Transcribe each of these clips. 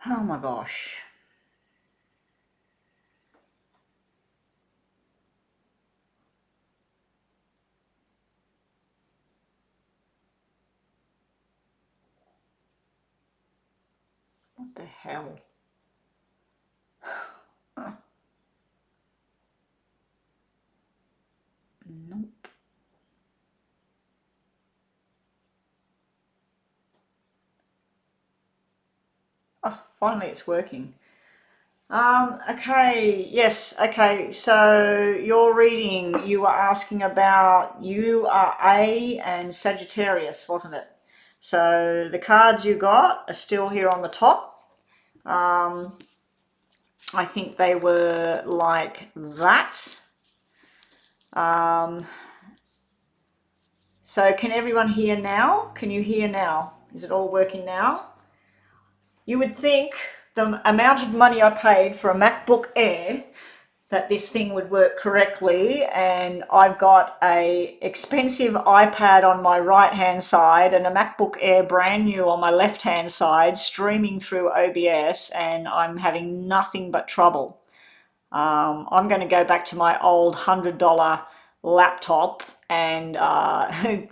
Oh my gosh. What the hell? Nope. Oh, finally it's working. Okay, yes, okay, so your reading, you were asking about, you are A and Sagittarius, wasn't it? So the cards you got are still here on the top. Um, I think they were like that. Um, so can everyone hear now? Can you hear now? Is it all working now? You would think the amount of money I paid for a MacBook Air that this thing would work correctly, and I've got a expensive iPad on my right hand side and a MacBook Air brand new on my left hand side streaming through OBS, and I'm having nothing but trouble. I'm going to go back to my old $100 laptop and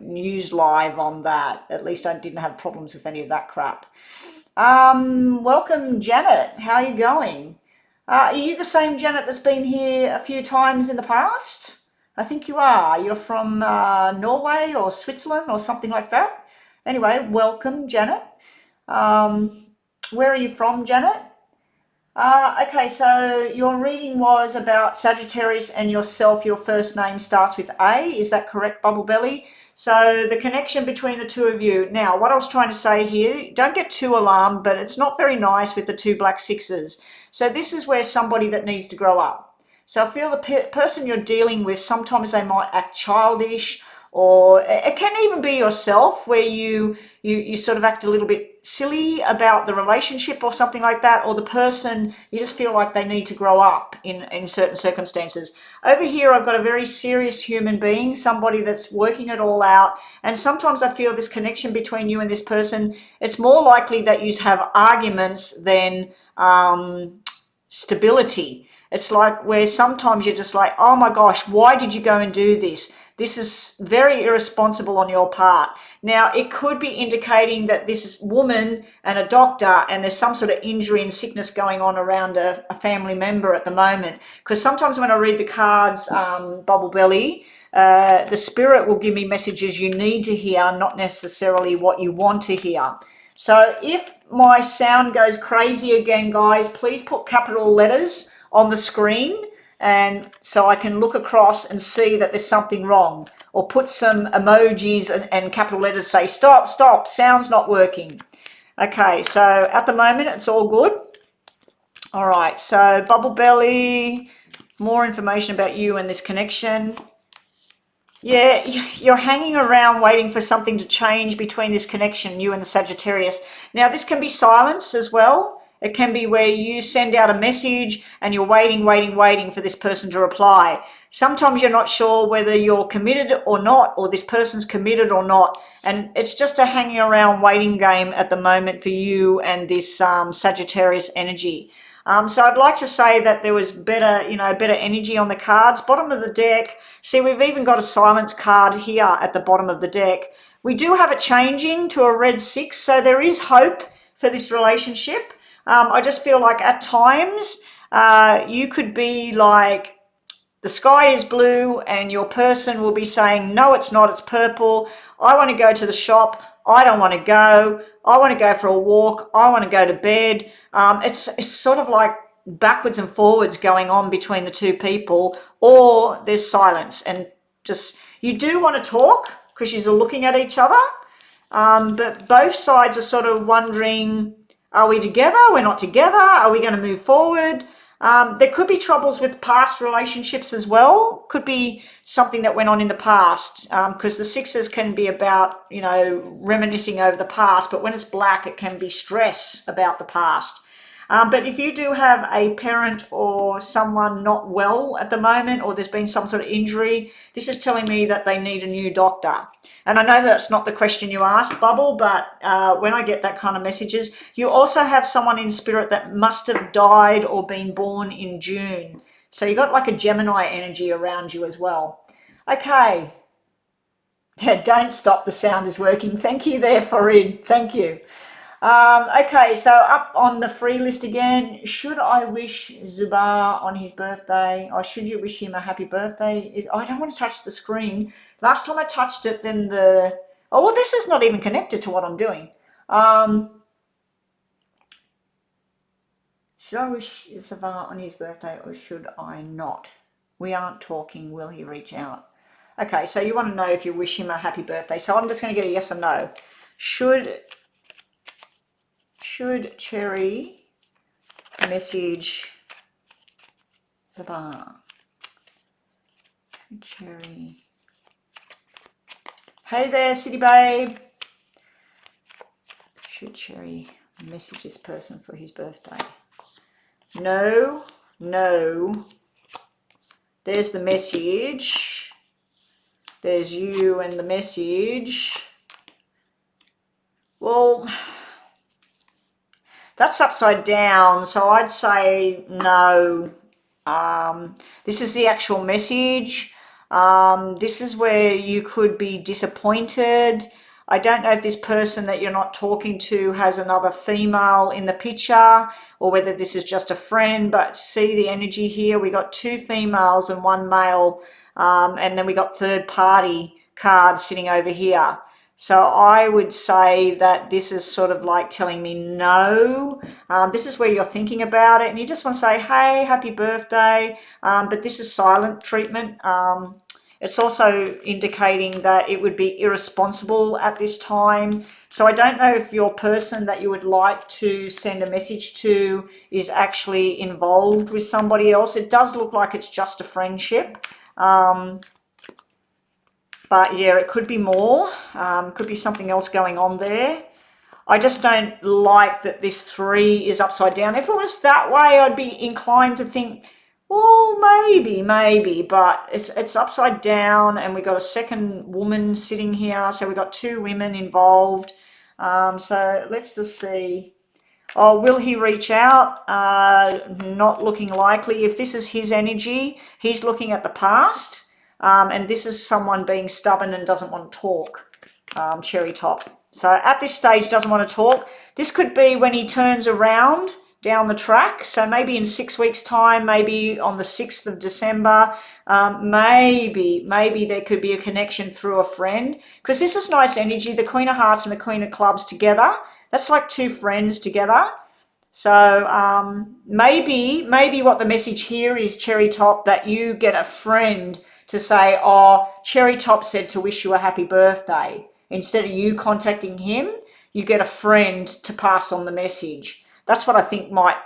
use live on that. At least I didn't have problems with any of that crap. Welcome, Janet. How are you going? Are you the same Janet that's been here a few times in the past? I think you are. You're from Norway or Switzerland or something like that. Anyway, welcome, Janet. Um, where are you from, Janet? Okay, so your reading was about Sagittarius and yourself. Your first name starts with A. Is that correct, Bubble Belly? So the connection between the two of you. Now, what I was trying to say here, don't get too alarmed, but it's not very nice with the two black sixes. So this is where somebody that needs to grow up. So I feel the person you're dealing with, sometimes they might act childish, or it can even be yourself where you sort of act a little bit silly about the relationship or something like that, or the person, you just feel like they need to grow up in certain circumstances. Over here I've got a very serious human being, somebody that's working it all out, and sometimes I feel this connection between you and this person, it's more likely that you have arguments than stability. It's like where sometimes you're just like, oh my gosh, why did you go and do this? This is very irresponsible on your part. Now, it could be indicating that this is woman and a doctor, and there's some sort of injury and sickness going on around a family member at the moment. Because sometimes when I read the cards, Bubble Belly, the spirit will give me messages you need to hear, not necessarily what you want to hear. So if my sound goes crazy again, guys, please put capital letters on the screen, and so I can look across and see that there's something wrong, or put some emojis and capital letters, say stop, stop, sound's not working. Okay, so at the moment it's all good. All right, so Bubble Belly, more information about you and this connection. Yeah, you're hanging around waiting for something to change between this connection, you and the Sagittarius. Now, this can be silence as well. It can be where you send out a message and you're waiting, waiting, waiting for this person to reply. Sometimes you're not sure whether you're committed or not, or this person's committed or not. And it's just a hanging around waiting game at the moment for you and this Sagittarius energy. So I'd like to say that there was better, better energy on the cards. Bottom of the deck. See, we've even got a silence card here at the bottom of the deck. We do have it changing to a red 6, so there is hope for this relationship. I just feel like at times you could be like, the sky is blue and your person will be saying, no, it's not, it's purple. I want to go to the shop. I don't want to go. I want to go for a walk. I want to go to bed. It's sort of like backwards and forwards going on between the two people, or there's silence and just, you do want to talk because you're looking at each other. But both sides are sort of wondering, are we together? We're not together. Are we going to move forward? There could be troubles with past relationships as well. Could be something that went on in the past, because the sixes can be about, reminiscing over the past. But when it's black, it can be stress about the past. But if you do have a parent or someone not well at the moment, or there's been some sort of injury, this is telling me that they need a new doctor. And I know that's not the question you asked, Bubble, but when I get that kind of messages, you also have someone in spirit that must have died or been born in June. So you got like a Gemini energy around you as well. Okay. Yeah, don't stop. The sound is working. Thank you there, Farid. Thank you. Okay, so up on the free list again, should I wish Zubar on his birthday, or should you wish him a happy birthday? I don't want to touch the screen. Last time I touched it, then oh, well, this is not even connected to what I'm doing. Should I wish Zubar on his birthday, or should I not? We aren't talking. Will he reach out? Okay, so you want to know if you wish him a happy birthday. So I'm just going to get a yes or no. Should Cherry message Zubar? Cherry. Hey there, City Babe. Should Cherry message this person for his birthday? No, no. There's the message. There's you and the message. Well, that's upside down, so I'd say no. This is the actual message. This is where you could be disappointed. I don't know if this person that you're not talking to has another female in the picture, or whether this is just a friend, but see the energy here. We got 2 females and 1 male, and then we got third party cards sitting over here. So I would say that this is sort of like telling me no. This is where you're thinking about it and you just want to say, hey, happy birthday. But this is silent treatment. It's also indicating that it would be irresponsible at this time. So I don't know if your person that you would like to send a message to is actually involved with somebody else. It does look like it's just a friendship. But yeah, it could be more. Could be something else going on there. I just don't like that this 3 is upside down. If it was that way, I'd be inclined to think, well, maybe, but it's upside down, and we got a second woman sitting here, so we got 2 women involved. So let's just see. Oh, will he reach out? Not looking likely. If this is his energy, he's looking at the past, and this is someone being stubborn and doesn't want to talk. Cherry Top. So at this stage doesn't want to talk. This could be when he turns around down the track. So maybe in 6 weeks' time, maybe on the 6th of December, maybe there could be a connection through a friend. Because this is nice energy, the Queen of Hearts and the Queen of Clubs together. That's like 2 friends together. So maybe what the message here is, Cherry Top, that you get a friend to say, oh, Cherry Top said to wish you a happy birthday. Instead of you contacting him, you get a friend to pass on the message. That's what I think might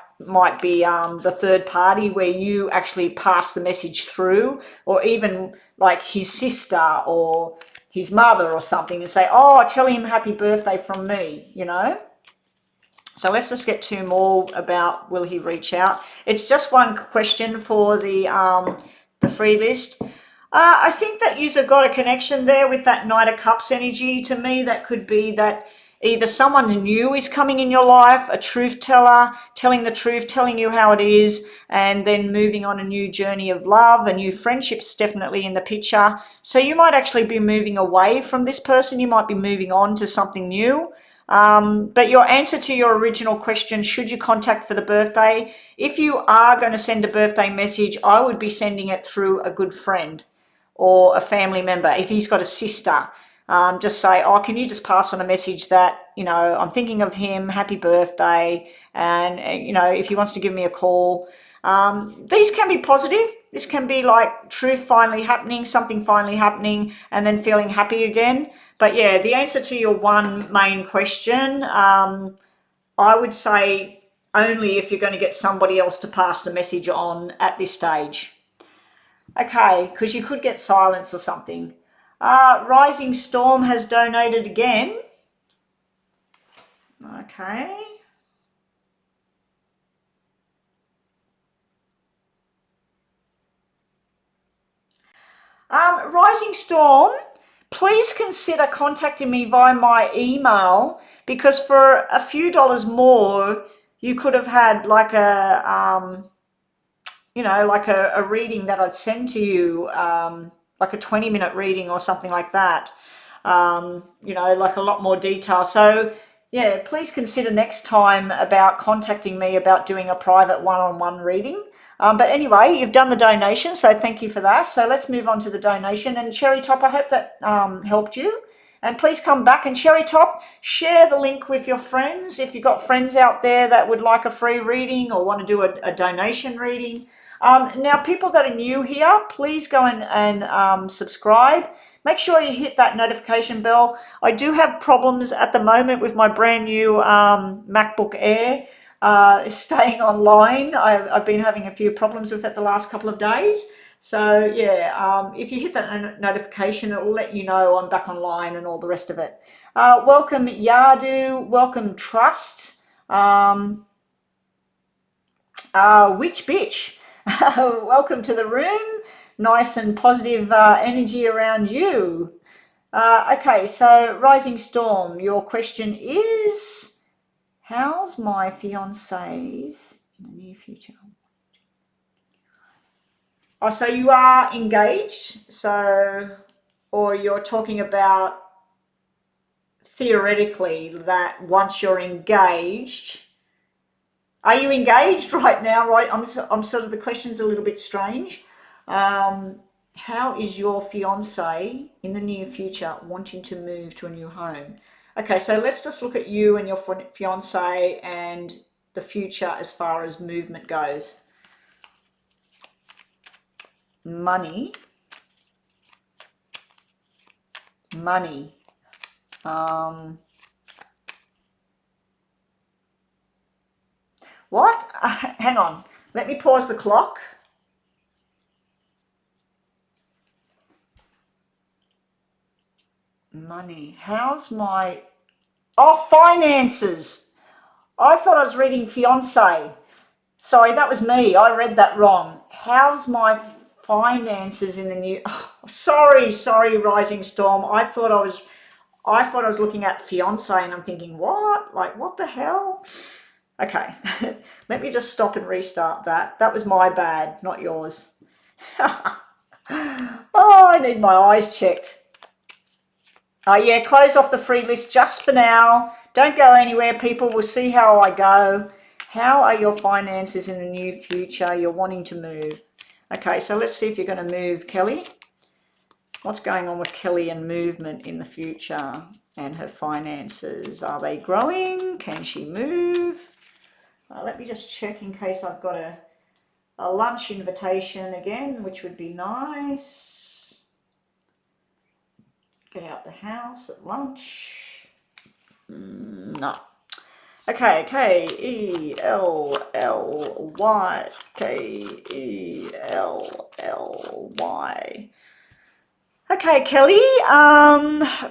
be the third party, where you actually pass the message through, or even like his sister or his mother or something, and say, oh, tell him happy birthday from me, you know. So let's just get 2 more about will he reach out. It's just 1 question for the free list. I think that you've got a connection there with that Knight of Cups energy. To me, that could be that either someone new is coming in your life, a truth teller, telling the truth, telling you how it is, and then moving on a new journey of love. A new friendship's definitely in the picture. So you might actually be moving away from this person. You might be moving on to something new. But your answer to your original question, should you contact for the birthday? If you are going to send a birthday message, I would be sending it through a good friend or a family member. If he's got a sister, just say, oh, can you just pass on a message that, you know, I'm thinking of him, happy birthday, and, you know, if he wants to give me a call. These can be positive. This can be like truth finally happening, something finally happening, and then feeling happy again. But yeah, the answer to your 1 main question, I would say only if you're going to get somebody else to pass the message on at this stage. Okay, because you could get silence or something. Rising Storm has donated again. Okay. Rising Storm, please consider contacting me via my email, because for a few dollars more, you could have had like a reading that I'd send to you, like a 20-minute reading or something like that. Like a lot more detail. So yeah, please consider next time about contacting me about doing a private one-on-one reading. But anyway, you've done the donation, so thank you for that. So let's move on to the donation. And Cherry Top, I hope that helped you. And please come back, and Cherry Top, share the link with your friends. If you've got friends out there that would like a free reading or want to do a donation reading. Now, people that are new here, please go and subscribe. Make sure you hit that notification bell. I do have problems at the moment with my brand new MacBook Air staying online. I've been having a few problems with it the last couple of days. So yeah, if you hit that notification, it will let you know I'm back online and all the rest of it. Welcome Yadu, welcome Trust, Witch Bitch. Welcome to the room. Nice and positive energy around you. Okay, so Rising Storm, your question is, how's my fiance's in the near future? Oh, so you are engaged, or you're talking about theoretically that once you're engaged. Are you engaged right now? Right, I'm sort of, the question's a little bit strange. How is your fiance in the near future wanting to move to a new home? Okay, so let's just look at you and your fiance and the future as far as movement goes. Money. What? Hang on. Let me pause the clock. Money. How's my... Oh, finances. I thought I was reading fiance. Sorry, that was me. I read that wrong. How's my finances in the new... Oh, sorry, Rising Storm. I thought I was looking at fiance, and I'm thinking, what? Like, what the hell? Okay, let me just stop and restart that. That was my bad, not yours. Oh, I need my eyes checked. Yeah, close off the free list just for now. Don't go anywhere, people. We'll see how I go. How are your finances in the near future? You're wanting to move. Okay, so let's see if you're going to move, Kelly. What's going on with Kelly and movement in the future and her finances? Are they growing? Can she move? Let me just check in case I've got a lunch invitation again, which would be nice. Get out the house at lunch. No. Okay, K-E-L-L-Y. K-E-L-L-Y. Okay, Kelly,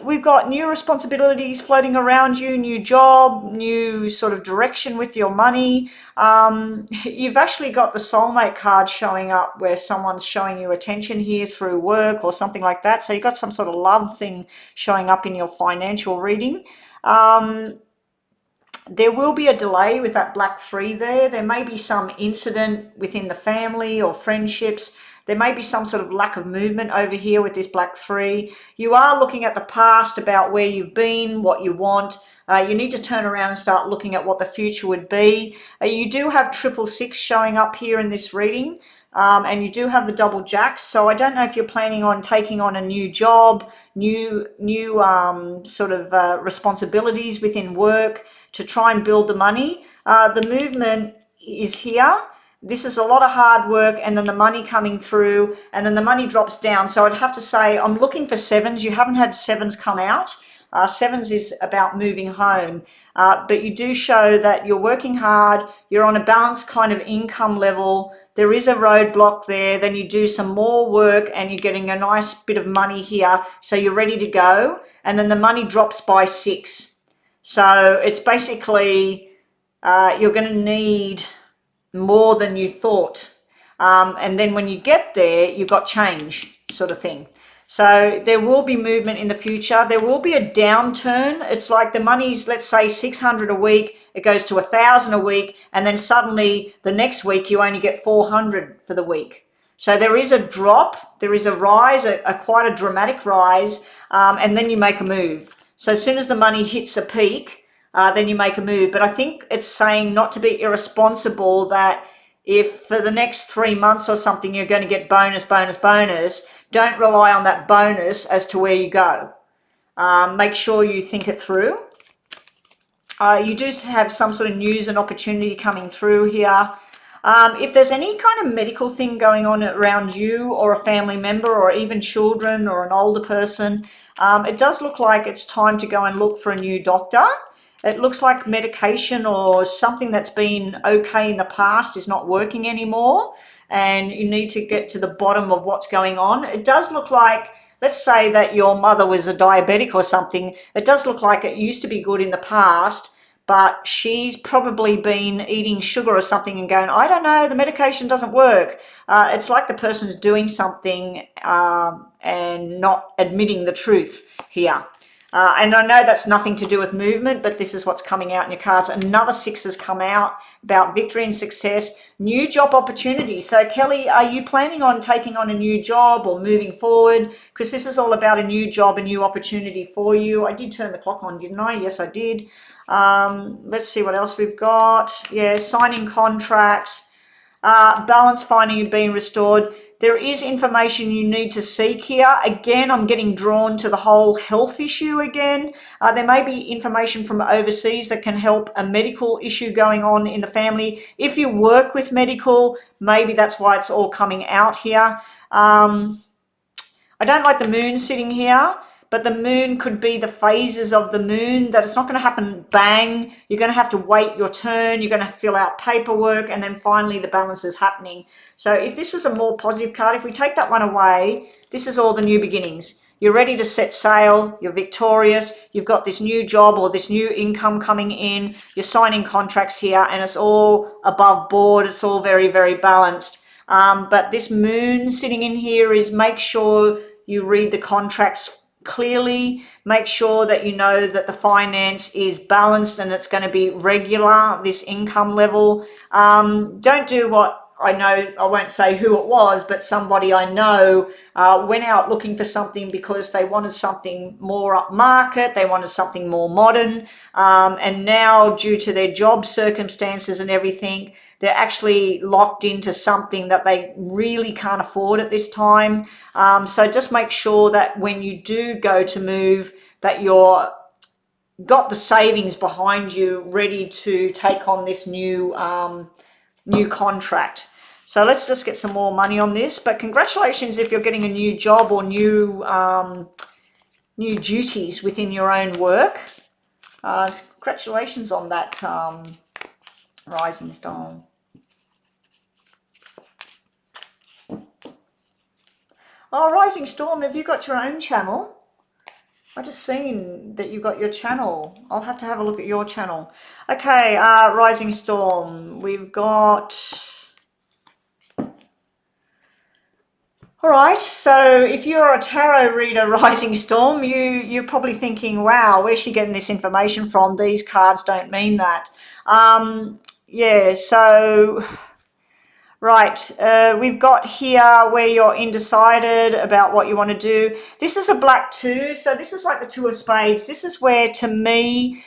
we've got new responsibilities floating around you, new job, new sort of direction with your money. You've actually got the soulmate card showing up where someone's showing you attention here through work or something like that. So you've got some sort of love thing showing up in your financial reading. There will be a delay with that black 3 there. There may be some incident within the family or friendships. There may be some sort of lack of movement over here with this black 3. You are looking at the past about where you've been, what you want. You need to turn around and start looking at what the future would be. You do have 666 showing up here in this reading. And you do have the double jacks. So I don't know if you're planning on taking on a new job, new responsibilities within work to try and build the money. The movement is here. This is a lot of hard work, and then the money coming through, and then the money drops down. So I'd have to say I'm looking for 7s. You haven't had 7s come out. 7s is about moving home, but you do show that you're working hard, you're on a balanced kind of income level. There is a roadblock there, then you do some more work and you're getting a nice bit of money here, so you're ready to go, and then the money drops by 6. So it's basically you're going to need more than you thought. And then when you get there, you've got change sort of thing. So there will be movement in the future. There will be a downturn. It's like the money's, let's say 600 a week, it goes to 1,000 a week, and then suddenly the next week you only get 400 for the week. So there is a drop, there is a rise, a quite a dramatic rise, and then you make a move. So as soon as the money hits a peak, then you make a move. But I think it's saying not to be irresponsible, that if for the next 3 months or something you're going to get bonus, don't rely on that bonus as to where you go. Make sure you think it through. You do have some sort of news and opportunity coming through here. If there's any kind of medical thing going on around you or a family member or even children or an older person, it does look like it's time to go and look for a new doctor. It looks like medication or something that's been okay in the past is not working anymore, and you need to get to the bottom of what's going on. It does look like, let's say that your mother was a diabetic or something. It does look like it used to be good in the past, but she's probably been eating sugar or something and going, I don't know, the medication doesn't work. It's like the person's doing something and not admitting the truth here. And I know that's nothing to do with movement, but this is what's coming out in your cards. Another 6 has come out about victory and success, new job opportunity. So Kelly, are you planning on taking on a new job or moving forward? Because this is all about a new job, a new opportunity for you. I did turn the clock on, didn't I? Yes, I did. Let's see what else we've got. Yeah, signing contracts, balance finding being restored. There is information you need to seek here. Again, I'm getting drawn to the whole health issue again. There may be information from overseas that can help a medical issue going on in the family. If you work with medical, maybe that's why it's all coming out here. I don't like the moon sitting here, but the moon could be the phases of the moon, that it's not going to happen bang. You're going to have to wait your turn. You're going to fill out paperwork, and then finally the balance is happening. So if this was a more positive card, if we take that one away, this is all the new beginnings. You're ready to set sail. You're victorious. You've got this new job or this new income coming in. You're signing contracts here, and it's all above board. It's all very, very balanced. But this moon sitting in here is, make sure you read the contracts clearly. Make sure that you know that the finance is balanced and it's going to be regular, this income level. Don't do what I know, I won't say who it was, but somebody I know went out looking for something because they wanted something more upmarket, they wanted something more modern, and now due to their job circumstances and everything, they're actually locked into something that they really can't afford at this time. So just make sure that when you do go to move, that you're got the savings behind you ready to take on this new new contract. So let's just get some more money on this. But congratulations if you're getting a new job or new new duties within your own work. Congratulations on that, Rising Storm. Oh, Rising Storm, have you got your own channel? I just seen that you got your channel. I'll have to have a look at your channel. Okay, Rising Storm, we've got... All right, so if you're a tarot reader, Rising Storm, you're probably thinking, wow, where's she getting this information from? These cards don't mean that. Yeah, so... Right, we've got here where you're undecided about what you want to do. This is a black 2, so this is like the 2 of spades. This is where, to me,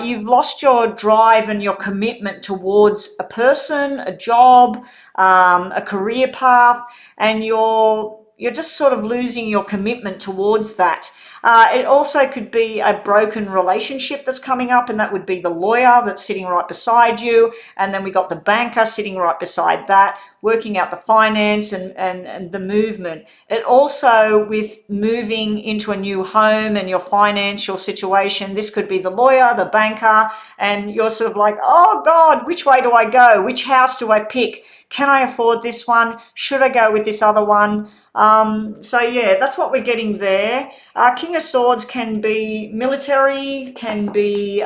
you've lost your drive and your commitment towards a person, a job, a career path, and you're just sort of losing your commitment towards that. It also could be a broken relationship that's coming up, and that would be the lawyer that's sitting right beside you. And then we got the banker sitting right beside that, working out the finance and the movement. It also, with moving into a new home and your financial situation, this could be the lawyer, the banker, and you're sort of like, oh God, which way do I go? Which house do I pick? Can I afford this one? Should I go with this other one? So yeah, that's what we're getting there. King of Swords can be military, can be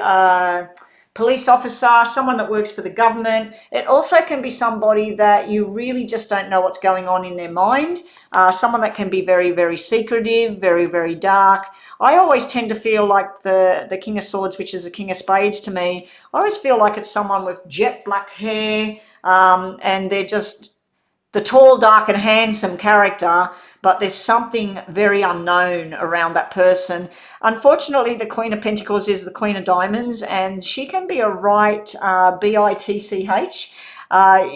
police officer, someone that works for the government. It also can be somebody that you really just don't know what's going on in their mind. Someone that can be very, very secretive, very, very dark. I always tend to feel like the King of Swords, which is the King of Spades to me, I always feel like it's someone with jet black hair, and they're just the tall, dark and handsome character, but there's something very unknown around that person. Unfortunately, the Queen of Pentacles is the Queen of Diamonds, and she can be a right bitch.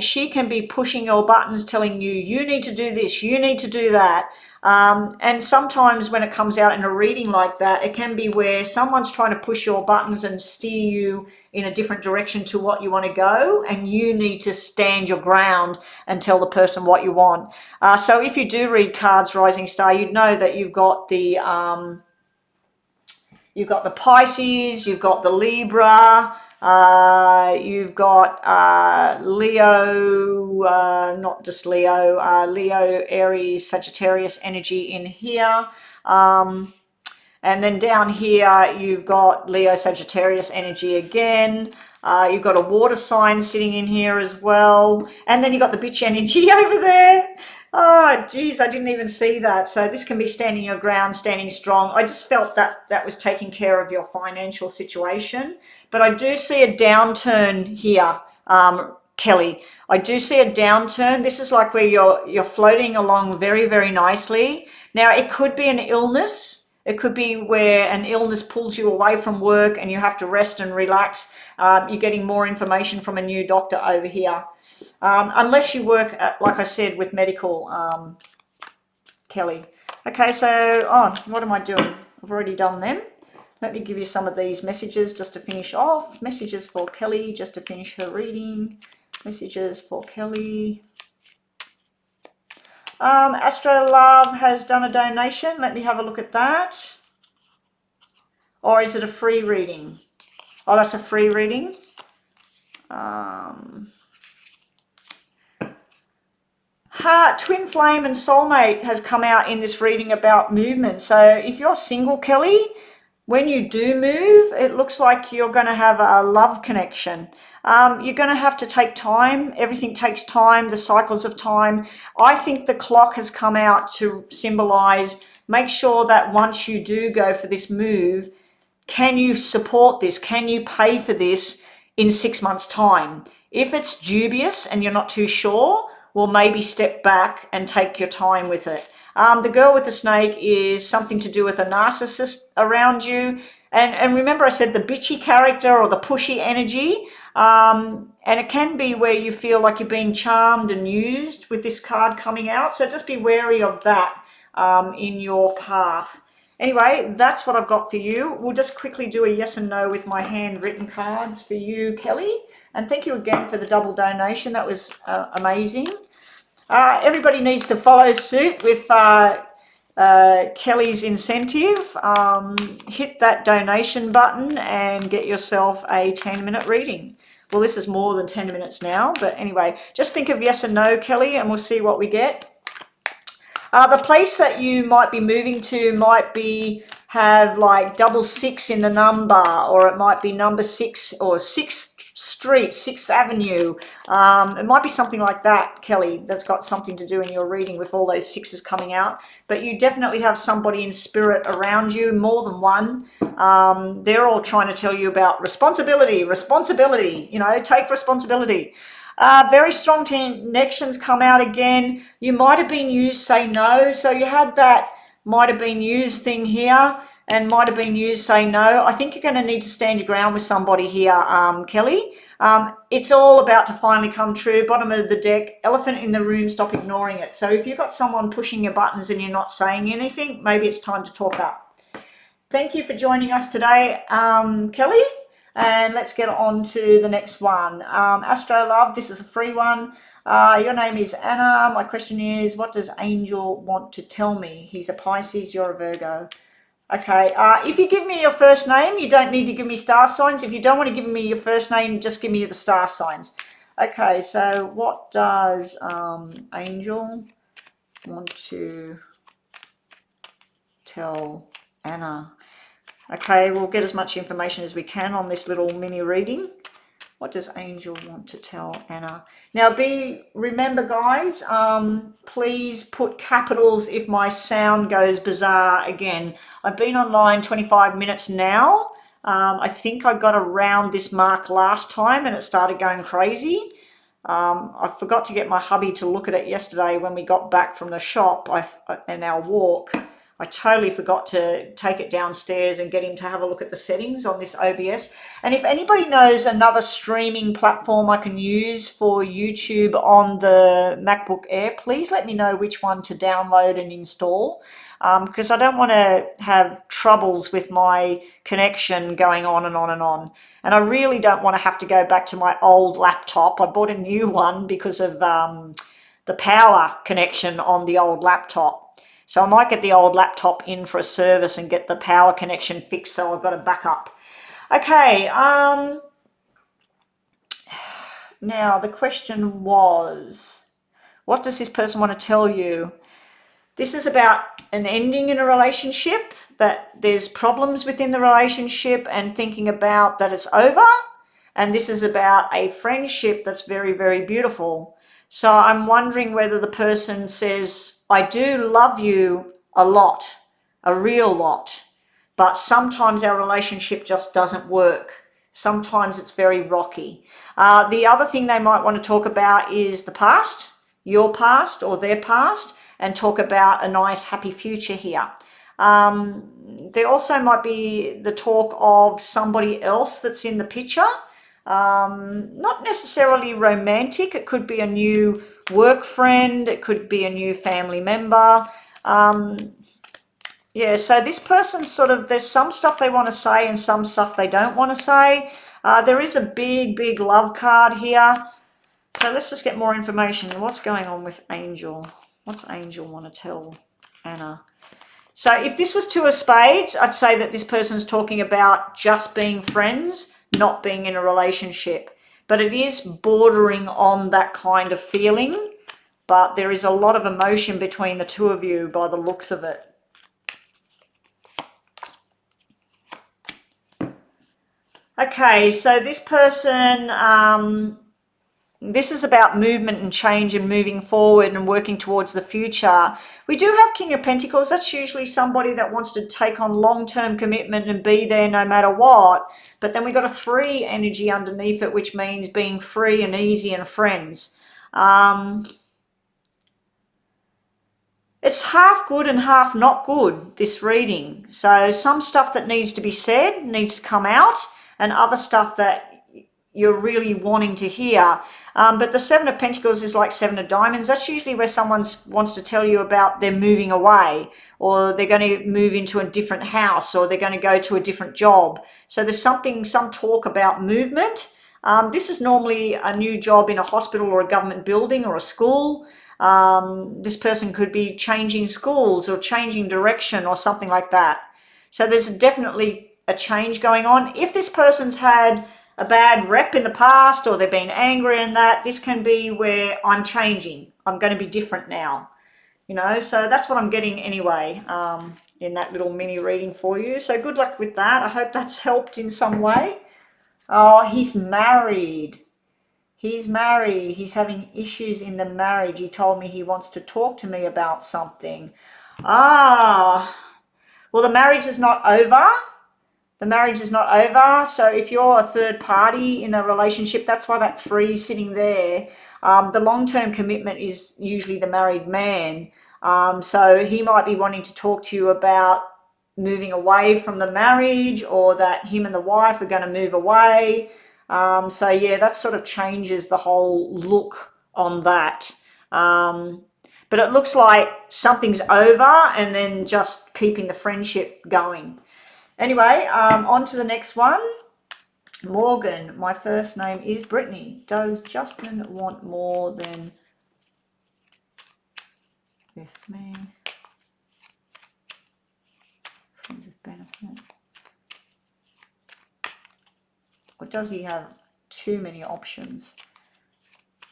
She can be pushing your buttons, telling you, you need to do this, you need to do that. And sometimes when it comes out in a reading like that, it can be where someone's trying to push your buttons and steer you in a different direction to what you want to go, and you need to stand your ground and tell the person what you want. So if you do read cards, Rising Star, you'd know that you've got the Pisces, you've got the Libra, you've got Leo, not just Leo, Leo, Aries, Sagittarius energy in here. And then down here, you've got Leo, Sagittarius energy again. You've got a water sign sitting in here as well. And then you've got the bitch energy over there. Oh, geez, I didn't even see that. So this can be standing your ground, standing strong. I just felt that that was taking care of your financial situation. But I do see a downturn here, Kelly. I do see a downturn. This is like where you're floating along very, very nicely. Now, it could be an illness. It could be where an illness pulls you away from work and you have to rest and relax. You're getting more information from a new doctor over here. Unless you work, like I said, with medical, Kelly. Okay, so, what am I doing? I've already done them. Let me give you some of these messages just to finish off. Messages for Kelly, just to finish her reading. Messages for Kelly. Astro Love has done a donation. Let me have a look at that. Or is it a free reading? Oh, that's a free reading. Twin Flame and Soulmate has come out in this reading about movement. So if you're single, Kelly, when you do move, it looks like you're going to have a love connection. You're going to have to take time. Everything takes time, the cycles of time. I think the clock has come out to symbolize, make sure that once you do go for this move, can you support this? Can you pay for this in 6 months' time? If it's dubious and you're not too sure, well, maybe step back and take your time with it. The girl with the snake is something to do with a narcissist around you. And remember I said the bitchy character or the pushy energy. And it can be where you feel like you're being charmed and used with this card coming out. So just be wary of that in your path. Anyway, that's what I've got for you. We'll just quickly do a yes and no with my handwritten cards for you, Kelly. And thank you again for the double donation. That was amazing. Everybody needs to follow suit with Kelly's incentive. Hit that donation button and get yourself a 10-minute reading. Well, this is more than 10 minutes now, but anyway, just think of yes and no, Kelly, and we'll see what we get. The place that you might be moving to might have like 666 in the number, or it might be number 6 or 6th Street, 6th Avenue. It might be something like that, Kelly, that's got something to do in your reading with all those sixes coming out. But you definitely have somebody in spirit around you, more than one. They're all trying to tell you about responsibility, you know, take responsibility. Very strong connections come out again. You might have been used, say no. So you had that might have been used thing here and might have been used, say no. I think you're going to need to stand your ground with somebody here, Kelly. It's all about to finally come true. Bottom of the deck, elephant in the room, stop ignoring it. So if you've got someone pushing your buttons and you're not saying anything, maybe it's time to talk up. Thank you for joining us today, Kelly. And let's get on to the next one. Astro Love, this is a free one. Your name is Anna. My question is, what does Angel want to tell me? He's a Pisces, you're a Virgo. Okay, if you give me your first name, you don't need to give me star signs. If you don't want to give me your first name, just give me the star signs. Okay, so what does Angel want to tell Anna? Okay, we'll get as much information as we can on this little mini reading. What does Angel want to tell Anna? Now, remember, guys, please put capitals if my sound goes bizarre again. I've been online 25 minutes now. I think I got around this mark last time and it started going crazy. I forgot to get my hubby to look at it yesterday when we got back from the shop and our walk. I totally forgot to take it downstairs and get him to have a look at the settings on this OBS. And if anybody knows another streaming platform I can use for YouTube on the MacBook Air, please let me know which one to download and install, because I don't want to have troubles with my connection going on and on and on. And I really don't want to have to go back to my old laptop. I bought a new one because of the power connection on the old laptop. So I might get the old laptop in for a service and get the power connection fixed so I've got a backup. Okay, now the question was, what does this person want to tell you? This is about an ending in a relationship, that there's problems within the relationship and thinking about that it's over. And this is about a friendship that's very, very beautiful. So I'm wondering whether the person says, I do love you a lot, a real lot, but sometimes our relationship just doesn't work. Sometimes it's very rocky. The other thing they might want to talk about is the past, your past or their past, and talk about a nice happy future here. There also might be the talk of somebody else that's in the picture. Not necessarily romantic. It could be a new work friend. It could be a new family member. Yeah, so this person's sort of, there's some stuff they want to say and some stuff they don't want to say. There is a big, big love card here. So let's just get more information. What's going on with Angel? What's Angel want to tell Anna? So if this was Two of Spades, I'd say that this person's talking about just being friends, not being in a relationship. But it is bordering on that kind of feeling. But there is a lot of emotion between the two of you by the looks of it. Okay, so this person, this is about movement and change and moving forward and working towards the future. We do have King of Pentacles. That's usually somebody that wants to take on long-term commitment and be there no matter what. But then we got a 3 energy underneath it, which means being free and easy and friends. It's half good and half not good, this reading. So some stuff that needs to be said needs to come out, and other stuff that you're really wanting to hear. But the 7 of Pentacles is like 7 of Diamonds. That's usually where someone wants to tell you about they're moving away, or they're going to move into a different house, or they're going to go to a different job. So there's some talk about movement. This is normally a new job in a hospital or a government building or a school. This person could be changing schools or changing direction or something like that. So there's definitely a change going on. If this person's had a bad rep in the past, or they've been angry and that, this can be where I'm changing. I'm going to be different now. You know, so that's what I'm getting anyway, in that little mini reading for you. So good luck with that. I hope that's helped in some way. Oh, he's married. He's married. He's having issues in the marriage. He told me he wants to talk to me about something. Well, the marriage is not over. The marriage is not over. So if you're a third party in a relationship, that's why that 3 is sitting there. The long-term commitment is usually the married man. So he might be wanting to talk to you about moving away from the marriage, or that him and the wife are going to move away. So yeah, that sort of changes the whole look on that. But it looks like something's over and then just keeping the friendship going. Anyway, on to the next one. Morgan, my first name is Brittany. Does Justin want more than with me? Friends with benefit. Or does he have too many options?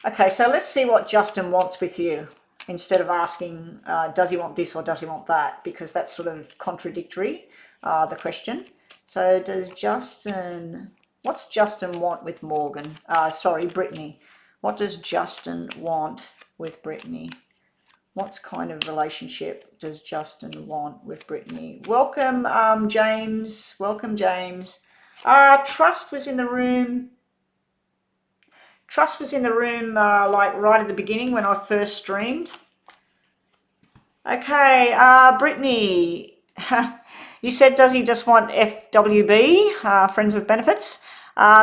Okay, so let's see what Justin wants with you, instead of asking, does he want this or does he want that? Because that's sort of contradictory, the question. So does Justin, what's Justin want with Morgan? Sorry, Brittany. What does Justin want with Brittany? What kind of relationship does Justin want with Brittany? Welcome, James. Welcome, James. Trust was in the room. Trust was in the room like right at the beginning when I first streamed. Okay, Brittany. You said, does he just want FWB, friends with benefits?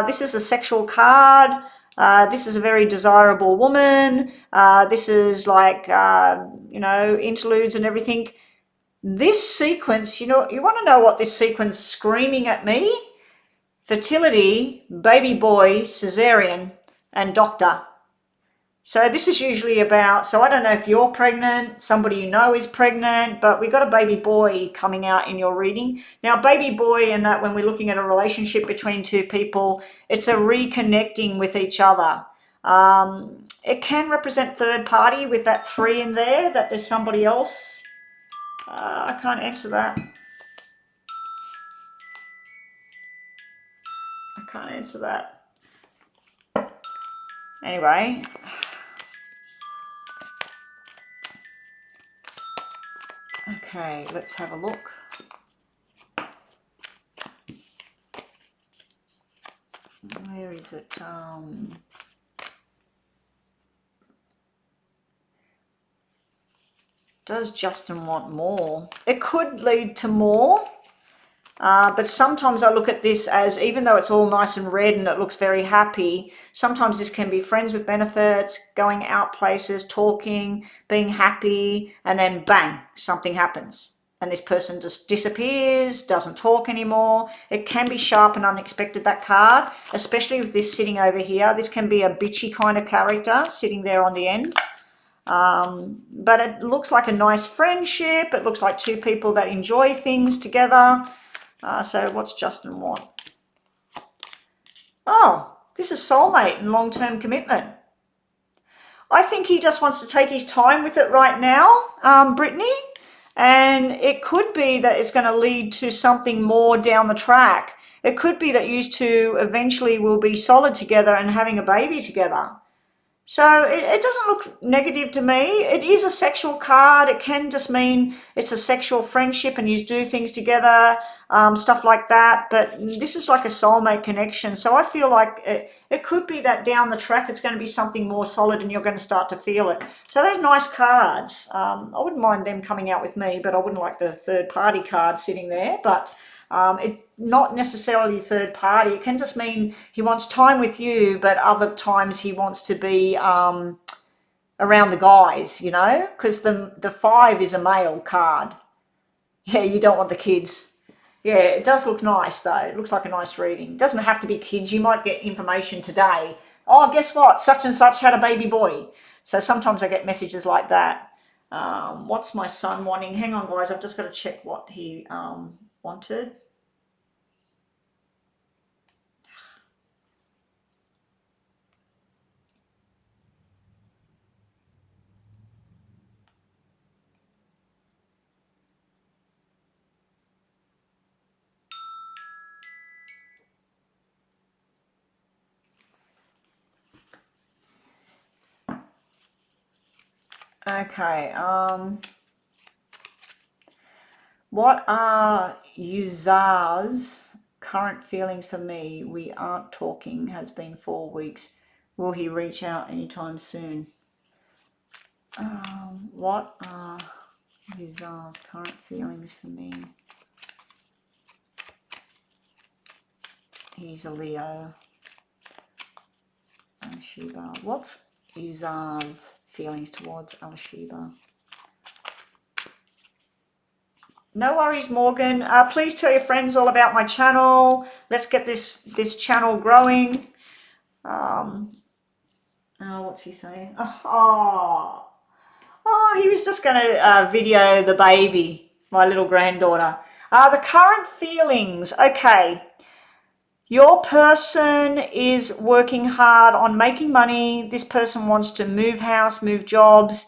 This is a sexual card. This is a very desirable woman. This is like, you know, interludes and everything. This sequence, you know, you want to know what this sequence is screaming at me? Fertility, baby boy, cesarean, and doctor. So this is usually about, so I don't know if you're pregnant, somebody you know is pregnant, but we got a baby boy coming out in your reading. Now, baby boy, and that when we're looking at a relationship between two people, it's a reconnecting with each other. It can represent third party with that 3 in there, that there's somebody else. I can't answer that. I can't answer that. Anyway. Okay, let's have a look. Where is it? Does Justin want more? It could lead to more, but sometimes I look at this as, even though it's all nice and red and it looks very happy, sometimes this can be friends with benefits, going out places, talking, being happy, and then bang, something happens. And this person just disappears, doesn't talk anymore. It can be sharp and unexpected, that card, especially with this sitting over here. This can be a bitchy kind of character sitting there on the end. But it looks like a nice friendship. It looks like two people that enjoy things together. So what's Justin want? Oh, this is soulmate and long-term commitment. I think he just wants to take his time with it right now, Brittany. And it could be that it's going to lead to something more down the track. It could be that you two eventually will be solid together and having a baby together. So it doesn't look negative to me. It is a sexual card. It can just mean it's a sexual friendship and you do things together, stuff like that. But this is like a soulmate connection. So I feel like it could be that down the track it's going to be something more solid and you're going to start to feel it. So those nice cards. I wouldn't mind them coming out with me, but I wouldn't like the third party card sitting there. But it not necessarily third party. It can just mean he wants time with you, but other times he wants to be around the guys, you know, because the 5 is a male card. Yeah, you don't want the kids. Yeah, it does look nice though. It looks like a nice reading. It doesn't have to be kids. You might get information today. Oh, guess what? Such and such had a baby boy. So sometimes I get messages like that. What's my son wanting? Hang on, guys. I've just got to check what he wanted. Okay, what are Yuzar's current feelings for me? We aren't talking, has been 4 weeks. Will he reach out anytime soon? What are Yuzar's current feelings for me? He's a Leo. Al-Shiba. What's Yuzar's feelings towards Al-Shiba? No worries, Morgan. Please tell your friends all about my channel. Let's get this channel growing. What's he saying? Oh, he was just going to video the baby, my little granddaughter. The current feelings. Okay. Your person is working hard on making money. This person wants to move house, move jobs,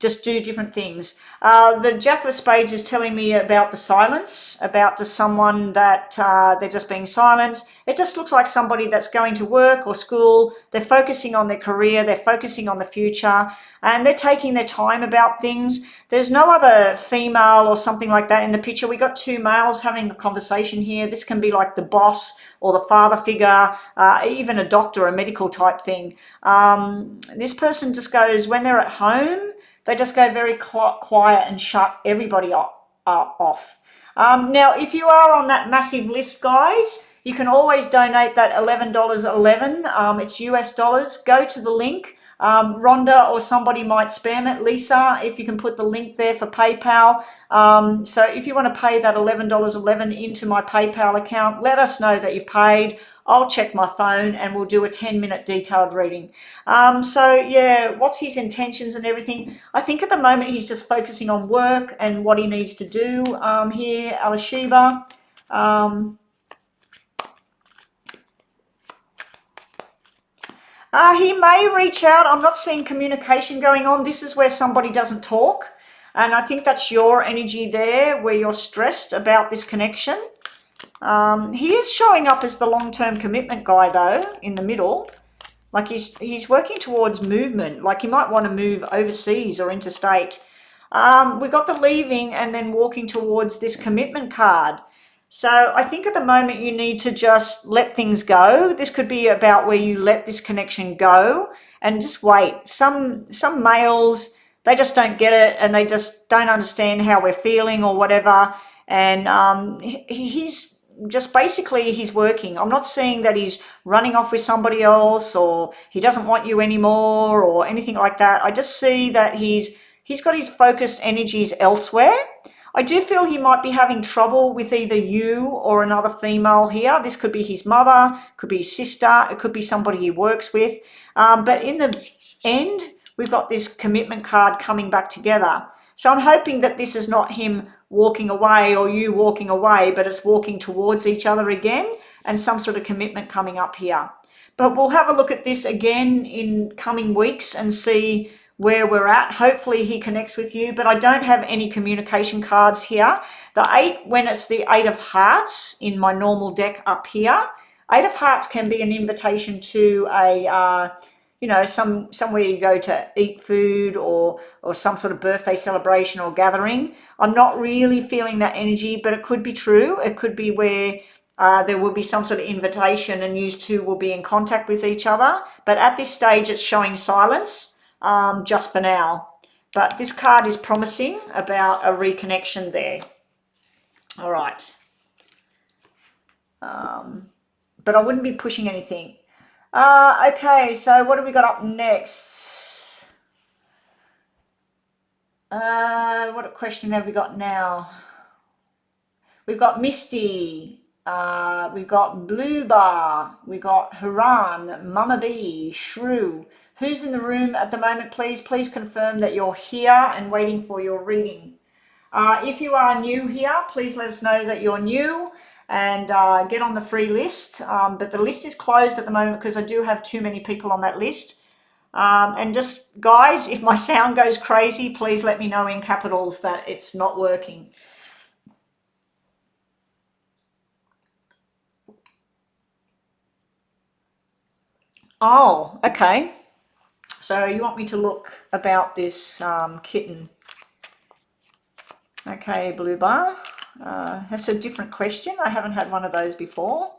just do different things. The Jack of Spades is telling me about the silence, about just someone that they're just being silent. It just looks like somebody that's going to work or school. They're focusing on their career. They're focusing on the future, and they're taking their time about things. There's no other female or something like that in the picture. We got two males having a conversation here. This can be like the boss or the father figure, even a doctor, a medical type thing. This person just goes, when they're at home, they just go very quiet and shut everybody off. Now, if you are on that massive list, guys, you can always donate that $11.11. It's US dollars. Go to the link. Rhonda or somebody might spam it. Lisa, if you can put the link there for PayPal. So if you want to pay that $11.11 into my PayPal account, let us know that you've paid. I'll check my phone and we'll do a 10-minute detailed reading. So yeah, what's his intentions and everything? I think at the moment he's just focusing on work and what he needs to do here, Alashiba. He may reach out. I'm not seeing communication going on. This is where somebody doesn't talk. And I think that's your energy there, where you're stressed about this connection. He is showing up as the long-term commitment guy, though, in the middle. Like he's working towards movement. Like he might want to move overseas or interstate. We got the leaving and then walking towards this commitment card. So I think at the moment you need to just let things go. This could be about where you let this connection go and just wait. Some males, they just don't get it and they just don't understand how we're feeling or whatever. And he's just basically he's working. I'm not seeing that he's running off with somebody else or he doesn't want you anymore or anything like that. I just see that he's got his focused energies elsewhere. I do feel he might be having trouble with either you or another female here. This could be his mother, could be his sister, it could be somebody he works with. But in the end, we've got this commitment card coming back together. So I'm hoping that this is not him walking away or you walking away, but it's walking towards each other again and some sort of commitment coming up here. But we'll have a look at this again in coming weeks and see where we're at. Hopefully he connects with you, but I don't have any communication cards here. The 8, when it's the 8 of Hearts in my normal deck up here, 8 of Hearts can be an invitation to a, somewhere you go to eat food or some sort of birthday celebration or gathering. I'm not really feeling that energy, but it could be true. It could be where there will be some sort of invitation and you two will be in contact with each other. But at this stage, it's showing silence. Just for now, but this card is promising about a reconnection there. All right, but I wouldn't be pushing anything. Okay, so what have we got up next? What question have we got now? We've got Misty, we've got Blue Bar, we've got Haran, Mama B, Shrew. Who's in the room at the moment, please? Please confirm that you're here and waiting for your reading. If you are new here, please let us know that you're new and get on the free list. But the list is closed at the moment because I do have too many people on that list. And just, guys, if my sound goes crazy, please let me know in capitals that it's not working. Oh, okay. So you want me to look about this kitten. Okay, Blue Bar. That's a different question. I haven't had one of those before.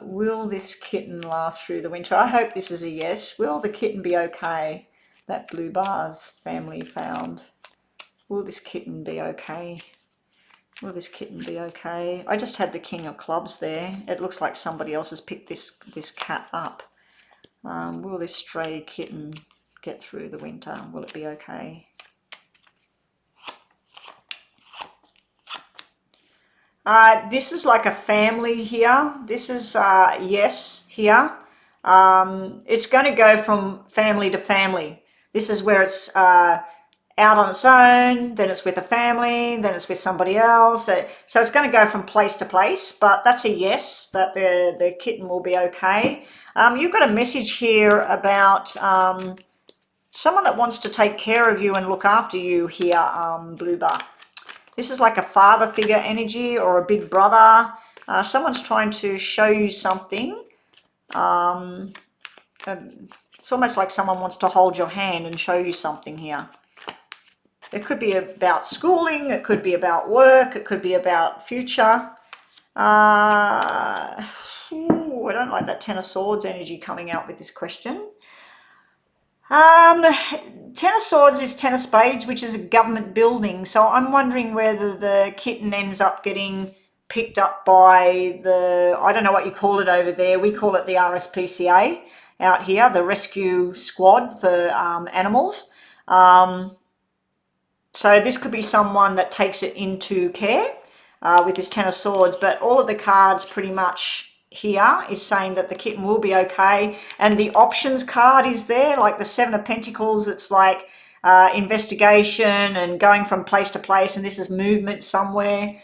Will this kitten last through the winter? I hope this is a yes. Will the kitten be okay that Blue Bar's family found? Will this kitten be okay? Will this kitten be okay? I just had the King of Clubs there. It looks like somebody else has picked this cat up. Will this stray kitten get through the winter? Will it be okay? This is like a family here. This is yes here. It's going to go from family to family. This is where it's out on its own, then it's with a family, then it's with somebody else. So it's going to go from place to place, but that's a yes, that the kitten will be okay. You've got a message here about Someone that wants to take care of you and look after you here, Blue Bar. This is like a father figure energy or a big brother. Someone's trying to show you something. It's almost like someone wants to hold your hand and show you something here. It could be about schooling, it could be about work, it could be about future. I don't like that Ten of Swords energy coming out with this question. Ten of Swords is Ten of Spades, which is a government building. So I'm wondering whether the kitten ends up getting picked up by the, I don't know what you call it over there. We call it the RSPCA out here, the rescue squad for animals. So this could be someone that takes it into care with this Ten of Swords, but all of the cards pretty much here is saying that the kitten will be okay. And the options card is there, like the Seven of Pentacles. It's like investigation and going from place to place, and this is movement somewhere.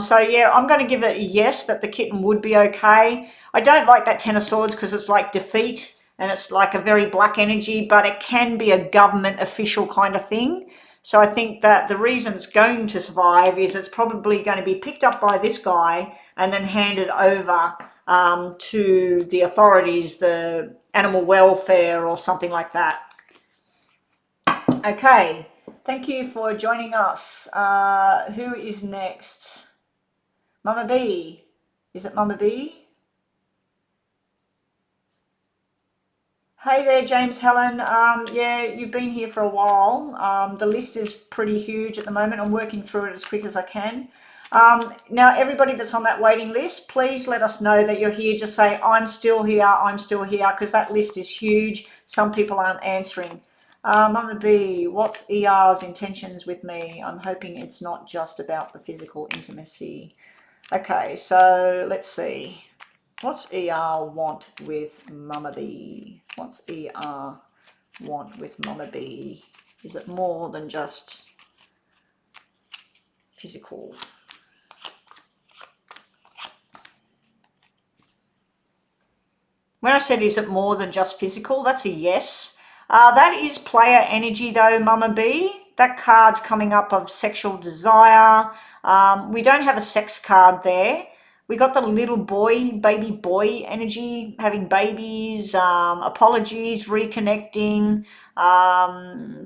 So yeah, I'm going to give it a yes, that the kitten would be okay. I don't like that Ten of Swords because it's like defeat and it's like a very black energy, but it can be a government official kind of thing. So I think that the reason it's going to survive is it's probably going to be picked up by this guy and then handed over to the authorities, the animal welfare or something like that. Okay, thank you for joining us. Who is next? Mama B. Is it Mama B? Hey there, James Helen. Yeah, you've been here for a while. The list is pretty huge at the moment. I'm working through it as quick as I can. Now, everybody that's on that waiting list, please let us know that you're here. Just say, I'm still here, because that list is huge. Some people aren't answering. Mama B, what's ER's intentions with me? I'm hoping it's not just about the physical intimacy. Okay, so let's see. What's ER want with Mama B? What's ER want with Mama B? Is it more than just physical? When I said, is it more than just physical? That's a yes. That is player energy though, Mama B. That card's coming up of sexual desire. We don't have a sex card there. We got the little boy, baby boy energy, having babies, apologies, reconnecting,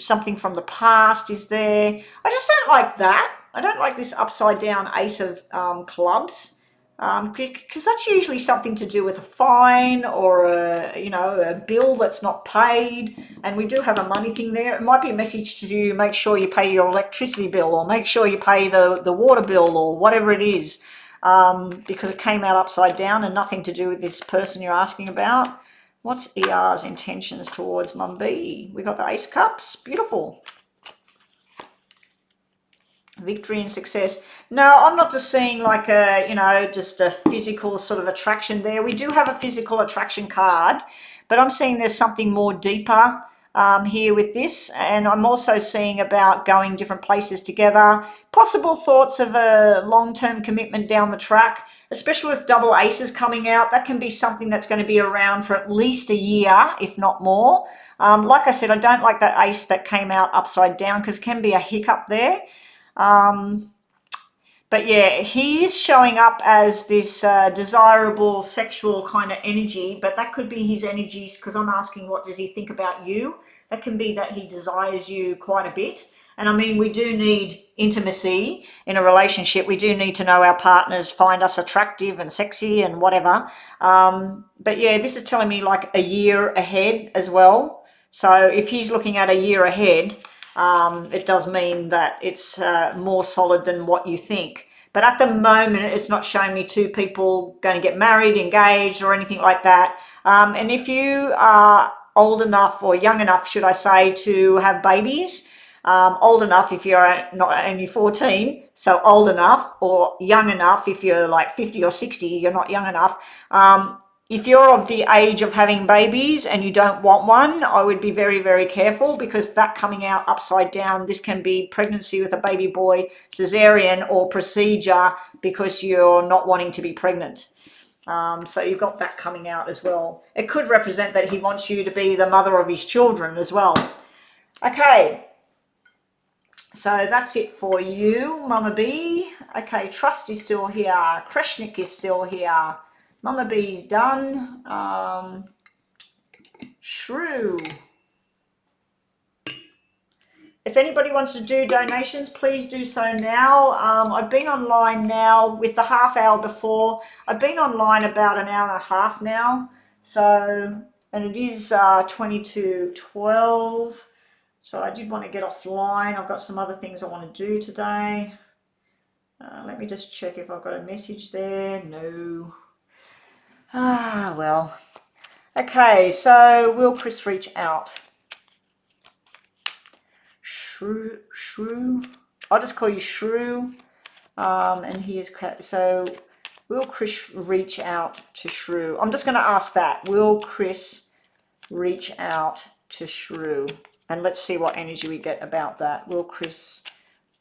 something from the past is there. I just don't like that. I don't like this upside down Ace of Clubs, because that's usually something to do with a fine or a bill that's not paid, and we do have a money thing there. It might be a message to you, make sure you pay your electricity bill, or make sure you pay the water bill, or whatever it is. Because it came out upside down and nothing to do with this person you're asking about. What's ER's intentions towards Mum B? We got the Ace of Cups. Beautiful. Victory and success. No, I'm not just seeing like just a physical sort of attraction there. We do have a physical attraction card, but I'm seeing there's something more deeper here with this, and I'm also seeing about going different places together, possible thoughts of a long-term commitment down the track, especially with double aces coming out. That can be something that's going to be around for at least a year, if not more. Like I said, I don't like that ace that came out upside down because it can be a hiccup there. But yeah, he is showing up as this desirable sexual kind of energy, but that could be his energies, because I'm asking, what does he think about you? That can be that he desires you quite a bit. And I mean, we do need intimacy in a relationship. We do need to know our partners find us attractive and sexy and whatever. But yeah, this is telling me like a year ahead as well. So if he's looking at a year ahead, it does mean that it's more solid than what you think. But at the moment, it's not showing me two people going to get married, engaged, or anything like that. And if you are old enough, or young enough, should I say, to have babies, old enough if you're not only 14, so old enough, or young enough if you're like 50 or 60, you're not young enough. If you're of the age of having babies and you don't want one, I would be very, very careful, because that coming out upside down, this can be pregnancy with a baby boy, cesarean, or procedure because you're not wanting to be pregnant. So you've got that coming out as well. It could represent that he wants you to be the mother of his children as well. Okay, so that's it for you, Mama B. Okay, Trust is still here. Kreshnik is still here. Mama B's done. Shrew. If anybody wants to do donations, please do so now. I've been online now with the half hour before. I've been online about an hour and a half now. So, and it is 22:12. So I did want to get offline. I've got some other things I want to do today. Let me just check if I've got a message there. No. Well. Okay, so will Chris reach out? Shrew. I'll just call you Shrew. And he is, so will Chris reach out to Shrew? I'm just going to ask that. Will Chris reach out to Shrew? And let's see what energy we get about that. Will Chris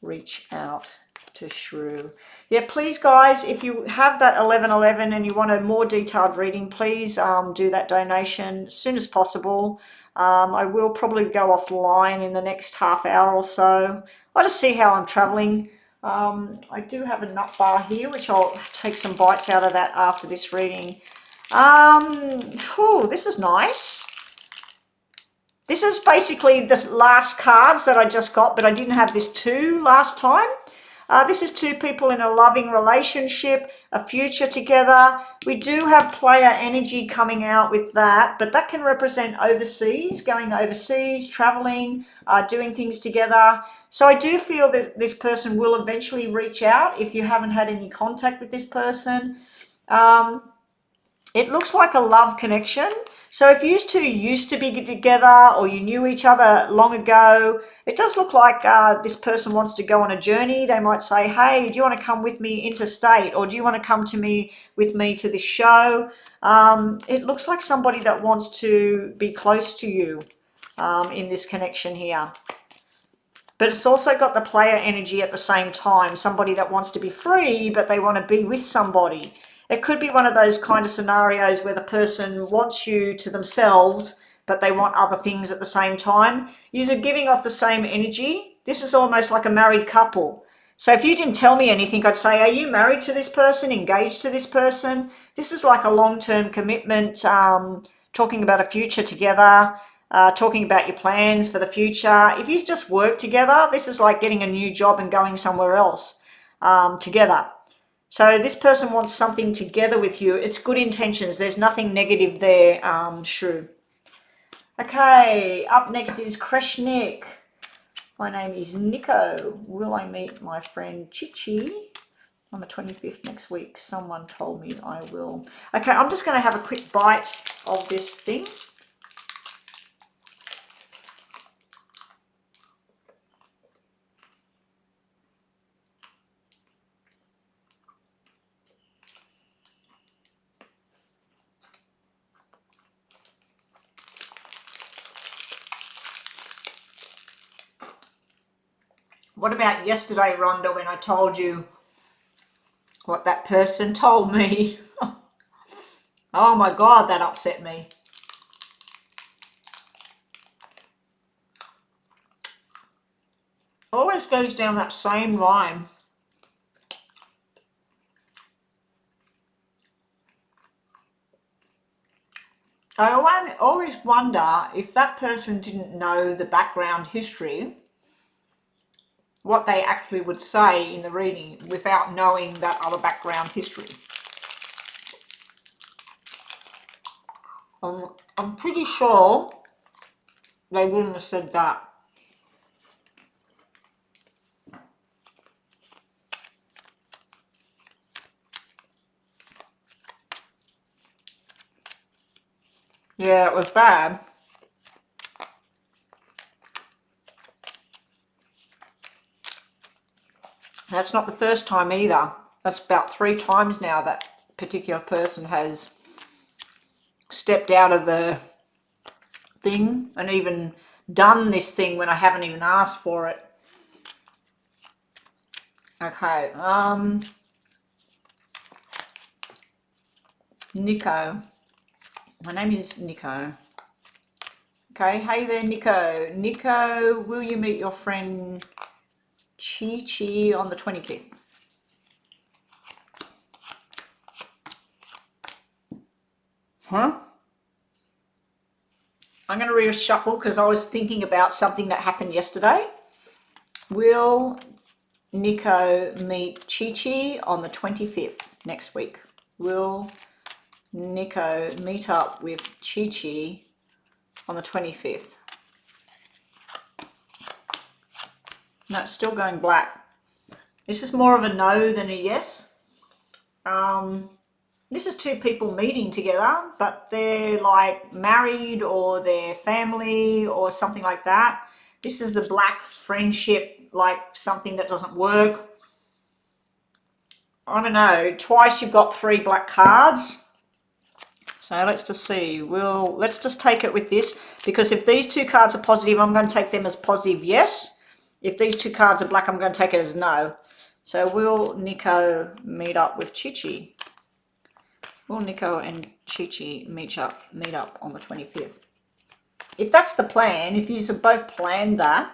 reach out to Shrew? Yeah, please guys, if you have that 1111 and you want a more detailed reading, please do that donation as soon as possible. I will probably go offline in the next half hour or so. I'll just see how I'm traveling. I do have a nut bar here, which I'll take some bites out of that after this reading. This is nice. This is basically the last cards that I just got, but I didn't have this two last time. This is two people in a loving relationship, a future together. We do have player energy coming out with that, but that can represent overseas, going overseas, traveling, doing things together. So I do feel that this person will eventually reach out if you haven't had any contact with this person. It looks like a love connection. So if you two used to be together or you knew each other long ago, it does look like this person wants to go on a journey. They might say, hey, do you want to come with me interstate, or do you want to come with me to this show? It looks like somebody that wants to be close to you in this connection here. But it's also got the player energy at the same time, somebody that wants to be free, but they want to be with somebody. It could be one of those kind of scenarios where the person wants you to themselves, but they want other things at the same time. You're giving off the same energy. This is almost like a married couple. So if you didn't tell me anything, I'd say, are you married to this person, engaged to this person? This is like a long-term commitment, talking about a future together, talking about your plans for the future. If you just work together, this is like getting a new job and going somewhere else together. So this person wants something together with you. It's good intentions. There's nothing negative there, Shrew. Okay, up next is Kreshnik. My name is Nico. Will I meet my friend Chichi on the 25th next week? Someone told me I will. Okay, I'm just going to have a quick bite of this thing. What about yesterday, Rhonda, when I told you what that person told me? Oh my God, that upset me. Always goes down that same line. I always wonder if that person didn't know the background history, what they actually would say in the reading without knowing that other background history. I'm pretty sure they wouldn't have said that. Yeah, it was bad. That's not the first time either. That's about 3 times now that particular person has stepped out of the thing and even done this thing when I haven't even asked for it. Okay, Nico. My name is Nico. Okay, hey there, Nico. Nico, will you meet your friend Chi Chi on the 25th? Huh? I'm going to reshuffle because I was thinking about something that happened yesterday. Will Nico meet Chi Chi on the 25th next week? Will Nico meet up with Chi Chi on the 25th? No, it's still going black. This is more of a no than a yes. This is two people meeting together, but they're like married or they're family or something like that. This is the black friendship, like something that doesn't work. I don't know. Twice you've got 3 black cards. So let's just see. Let's just take it with this, because if these 2 cards are positive, I'm going to take them as positive yes. If these 2 cards are black, I'm going to take it as no. So will Nico meet up with Chi Chi? Will Nico and Chi Chi meet up on the 25th? If that's the plan, if you both planned that,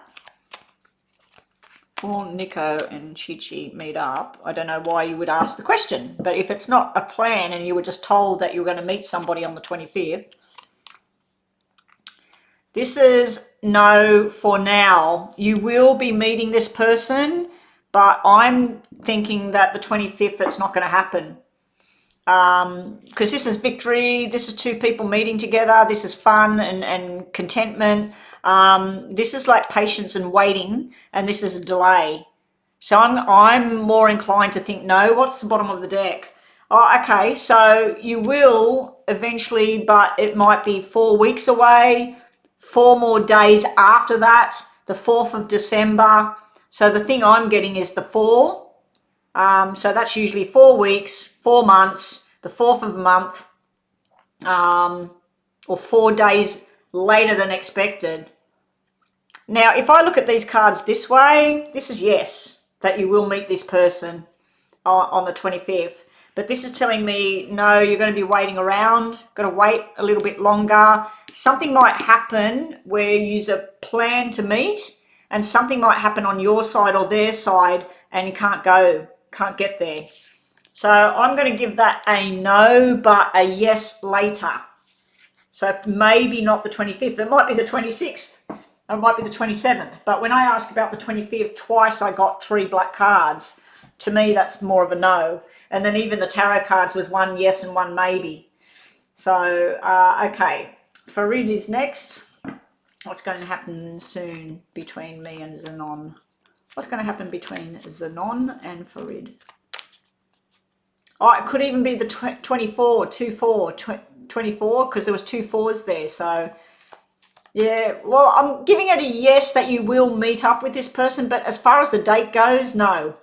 will Nico and Chi Chi meet up? I don't know why you would ask the question, but if it's not a plan and you were just told that you were going to meet somebody on the 25th, this is no for now. You will be meeting this person, but I'm thinking that the 25th, it's not going to happen. Because this is victory, this is 2 people meeting together, this is fun and contentment. This is like patience and waiting, and this is a delay. So I'm more inclined to think no. What's the bottom of the deck? Oh, okay, so you will eventually, but it might be 4 weeks away, 4 more days after that, the 4th of December. So the thing I'm getting is the 4. So that's usually 4 weeks, 4 months, the 4th of the month, or 4 days later than expected. Now, if I look at these cards this way, this is yes, that you will meet this person on the 25th. But this is telling me, no, you're going to be waiting around, got to wait a little bit longer. Something might happen where you plan to meet, and something might happen on your side or their side, and you can't get there. So I'm going to give that a no, but a yes later. So maybe not the 25th. It might be the 26th. It might be the 27th. But when I asked about the 25th, twice I got 3 black cards. To me, that's more of a no. And then even the tarot cards was 1 yes and 1 maybe. So, okay. Farid is next. What's going to happen soon between me and Zenon? What's going to happen between Zenon and Farid? Oh, it could even be the 24, 24, because there was 2 4s there. So, yeah, well, I'm giving it a yes that you will meet up with this person. But as far as the date goes, no.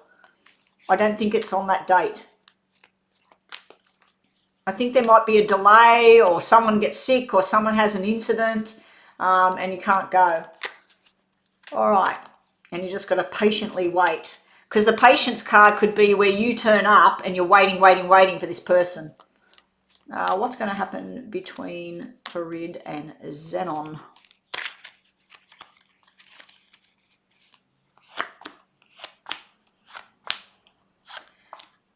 I don't think it's on that date. I think there might be a delay, or someone gets sick, or someone has an incident, and you can't go. All right. And you just got to patiently wait. Because the patience card could be where you turn up and you're waiting for this person. What's going to happen between Farid and Zenon?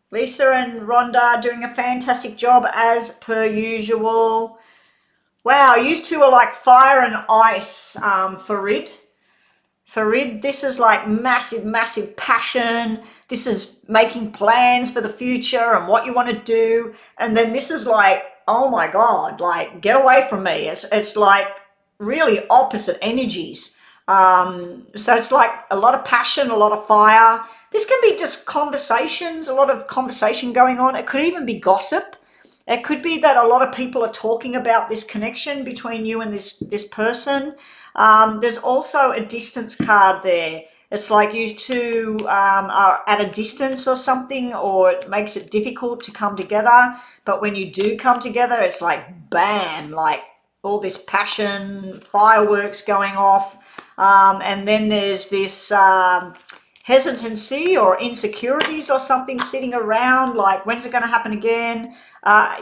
Lisa and Rhonda doing a fantastic job as per usual. Wow, you two are like fire and ice, Farid. Farid, this is like massive, massive passion. This is making plans for the future and what you want to do. And then this is like, oh my God, like get away from me. It's like really opposite energies. So it's like a lot of passion, a lot of fire. This can be just conversations, a lot of conversation going on. It could even be gossip. It could be that a lot of people are talking about this connection between you and this person. There's also a distance card there. It's like you two are at a distance or something, or it makes it difficult to come together. But when you do come together, it's like bam, like all this passion, fireworks going off. And then there's this hesitancy or insecurities or something sitting around, like when's it going to happen again?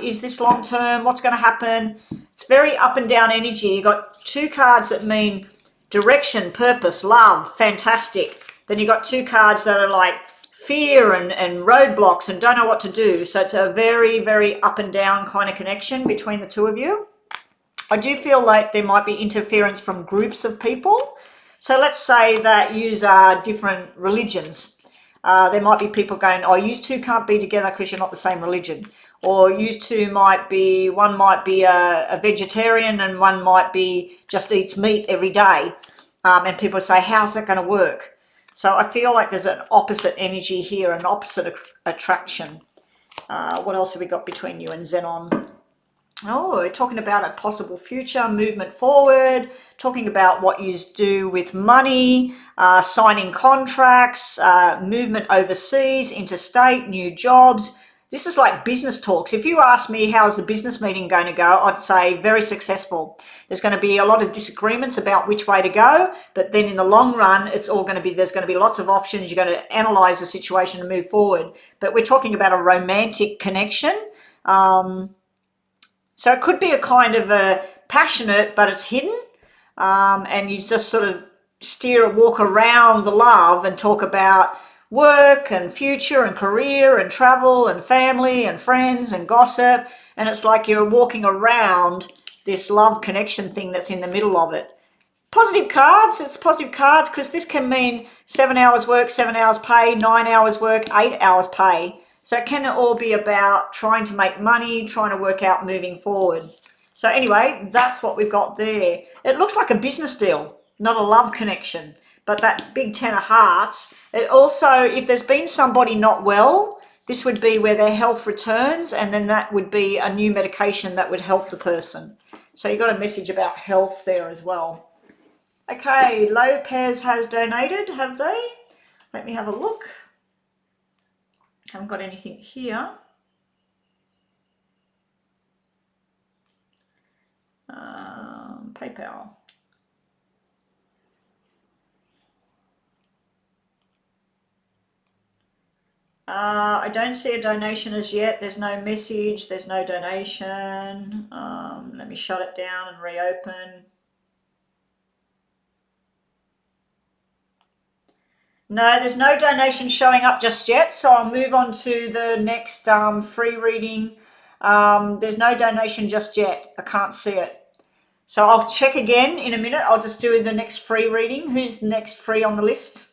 Is this long term? What's going to happen? It's very up and down energy. You got two cards that mean direction, purpose, love, fantastic. Then you got two cards that are like fear and roadblocks and don't know what to do. So it's a very, very up and down kind of connection between the two of you. I do feel like there might be interference from groups of people. So let's say that yous are different religions. There might be people going, oh, you two can't be together because you're not the same religion. Or you two might be, one might be a vegetarian and one might be just eats meat every day. And people say, how's that going to work? So I feel like there's an opposite energy here, an opposite attraction. What else have we got between you and Zenon? Oh, we're talking about a possible future, movement forward, talking about what you do with money, signing contracts, movement overseas, interstate, new jobs. This is like business talks. If you ask me how's the business meeting going to go, I'd say very successful. There's going to be a lot of disagreements about which way to go, but then in the long run, it's all going to be, there's going to be lots of options. You're going to analyze the situation and move forward. But we're talking about a romantic connection. So it could be a kind of a passionate, but it's hidden. And you just sort of walk around the love and talk about work and future and career and travel and family and friends and gossip. And it's like you're walking around this love connection thing that's in the middle of it. Positive cards, it's positive cards because this can mean 7 hours work, 7 hours pay, 9 hours work, 8 hours pay. So it can all be about trying to make money, trying to work out moving forward. So anyway, that's what we've got there. It looks like a business deal, not a love connection. But that big 10 of hearts, it also, if there's been somebody not well, this would be where their health returns, and then that would be a new medication that would help the person. So you got a message about health there as well. Okay, Lopez has donated, have they? Let me have a look. Haven't got anything here. PayPal. I don't see a donation as yet. There's no message. There's no donation. Let me shut it down and reopen. No, there's no donation showing up just yet, so I'll move on to the next free reading. There's no donation just yet. I can't see it. So I'll check again in a minute. I'll just do the next free reading. Who's next free on the list?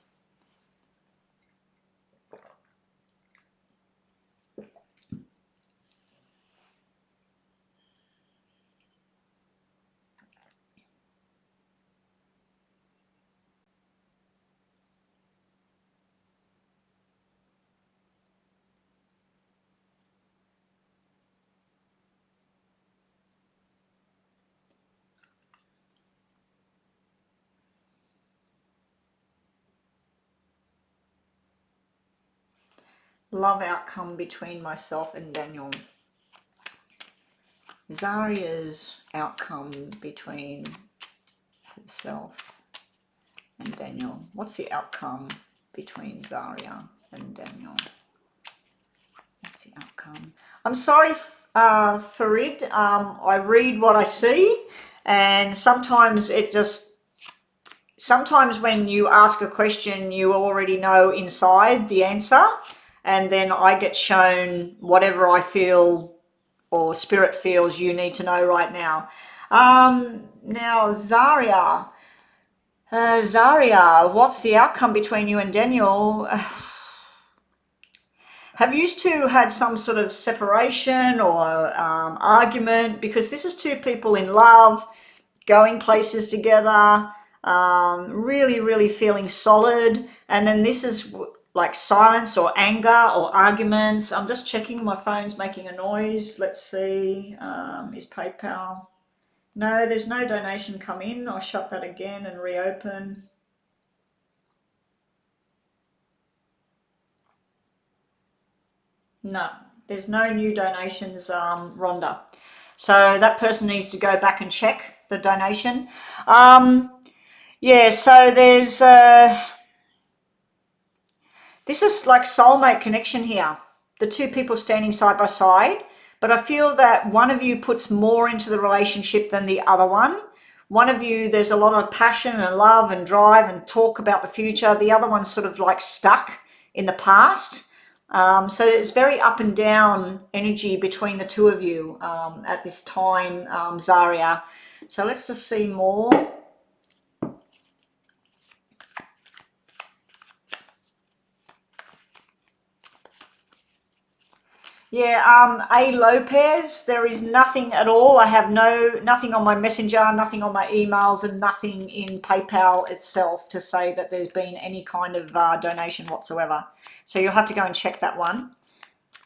Love outcome between myself and Daniel. Zaria's outcome between herself and Daniel. What's the outcome between Zaria and Daniel? What's the outcome? I'm sorry, Farid. I read what I see, and sometimes sometimes when you ask a question, you already know inside the answer. And then I get shown whatever I feel or spirit feels you need to know right now. Now, Zaria, what's the outcome between you and Daniel? Have you two had some sort of separation or argument? Because this is two people in love, going places together, really, really feeling solid. And then this is like silence or anger or arguments. I'm just checking, my phone's making a noise. Let's see, is PayPal? No, there's no donation come in. I'll shut that again and reopen. No, there's no new donations, Rhonda. So that person needs to go back and check the donation. Yeah, so there's... This is like soulmate connection here. The two people standing side by side, but I feel that one of you puts more into the relationship than the other one. One of you, there's a lot of passion and love and drive and talk about the future. The other one's sort of like stuck in the past. So it's very up and down energy between the two of you at this time, Zaria. So let's just see more. Yeah, A. Lopez, there is nothing at all. I have nothing on my messenger, nothing on my emails, and nothing in PayPal itself to say that there's been any kind of donation whatsoever. So you'll have to go and check that one.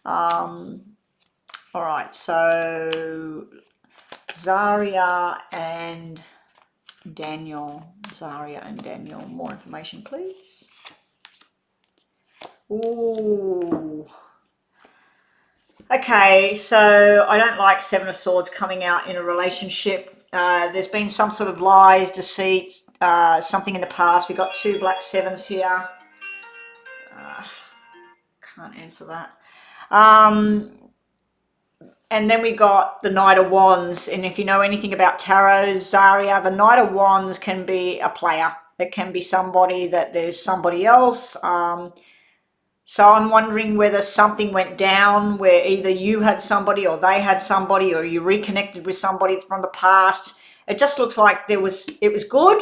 All right, so Zaria and Daniel. Zaria and Daniel, more information, please. Ooh. Okay, so I don't like Seven of Swords coming out in a relationship. There's been some sort of lies, deceit, something in the past. We've got 2 black sevens here. Can't answer that. And then we got the Knight of Wands. And if you know anything about tarot, Zaria, the Knight of Wands can be a player. It can be somebody that there's somebody else. So I'm wondering whether something went down where either you had somebody or they had somebody, or you reconnected with somebody from the past. It just looks like it was good.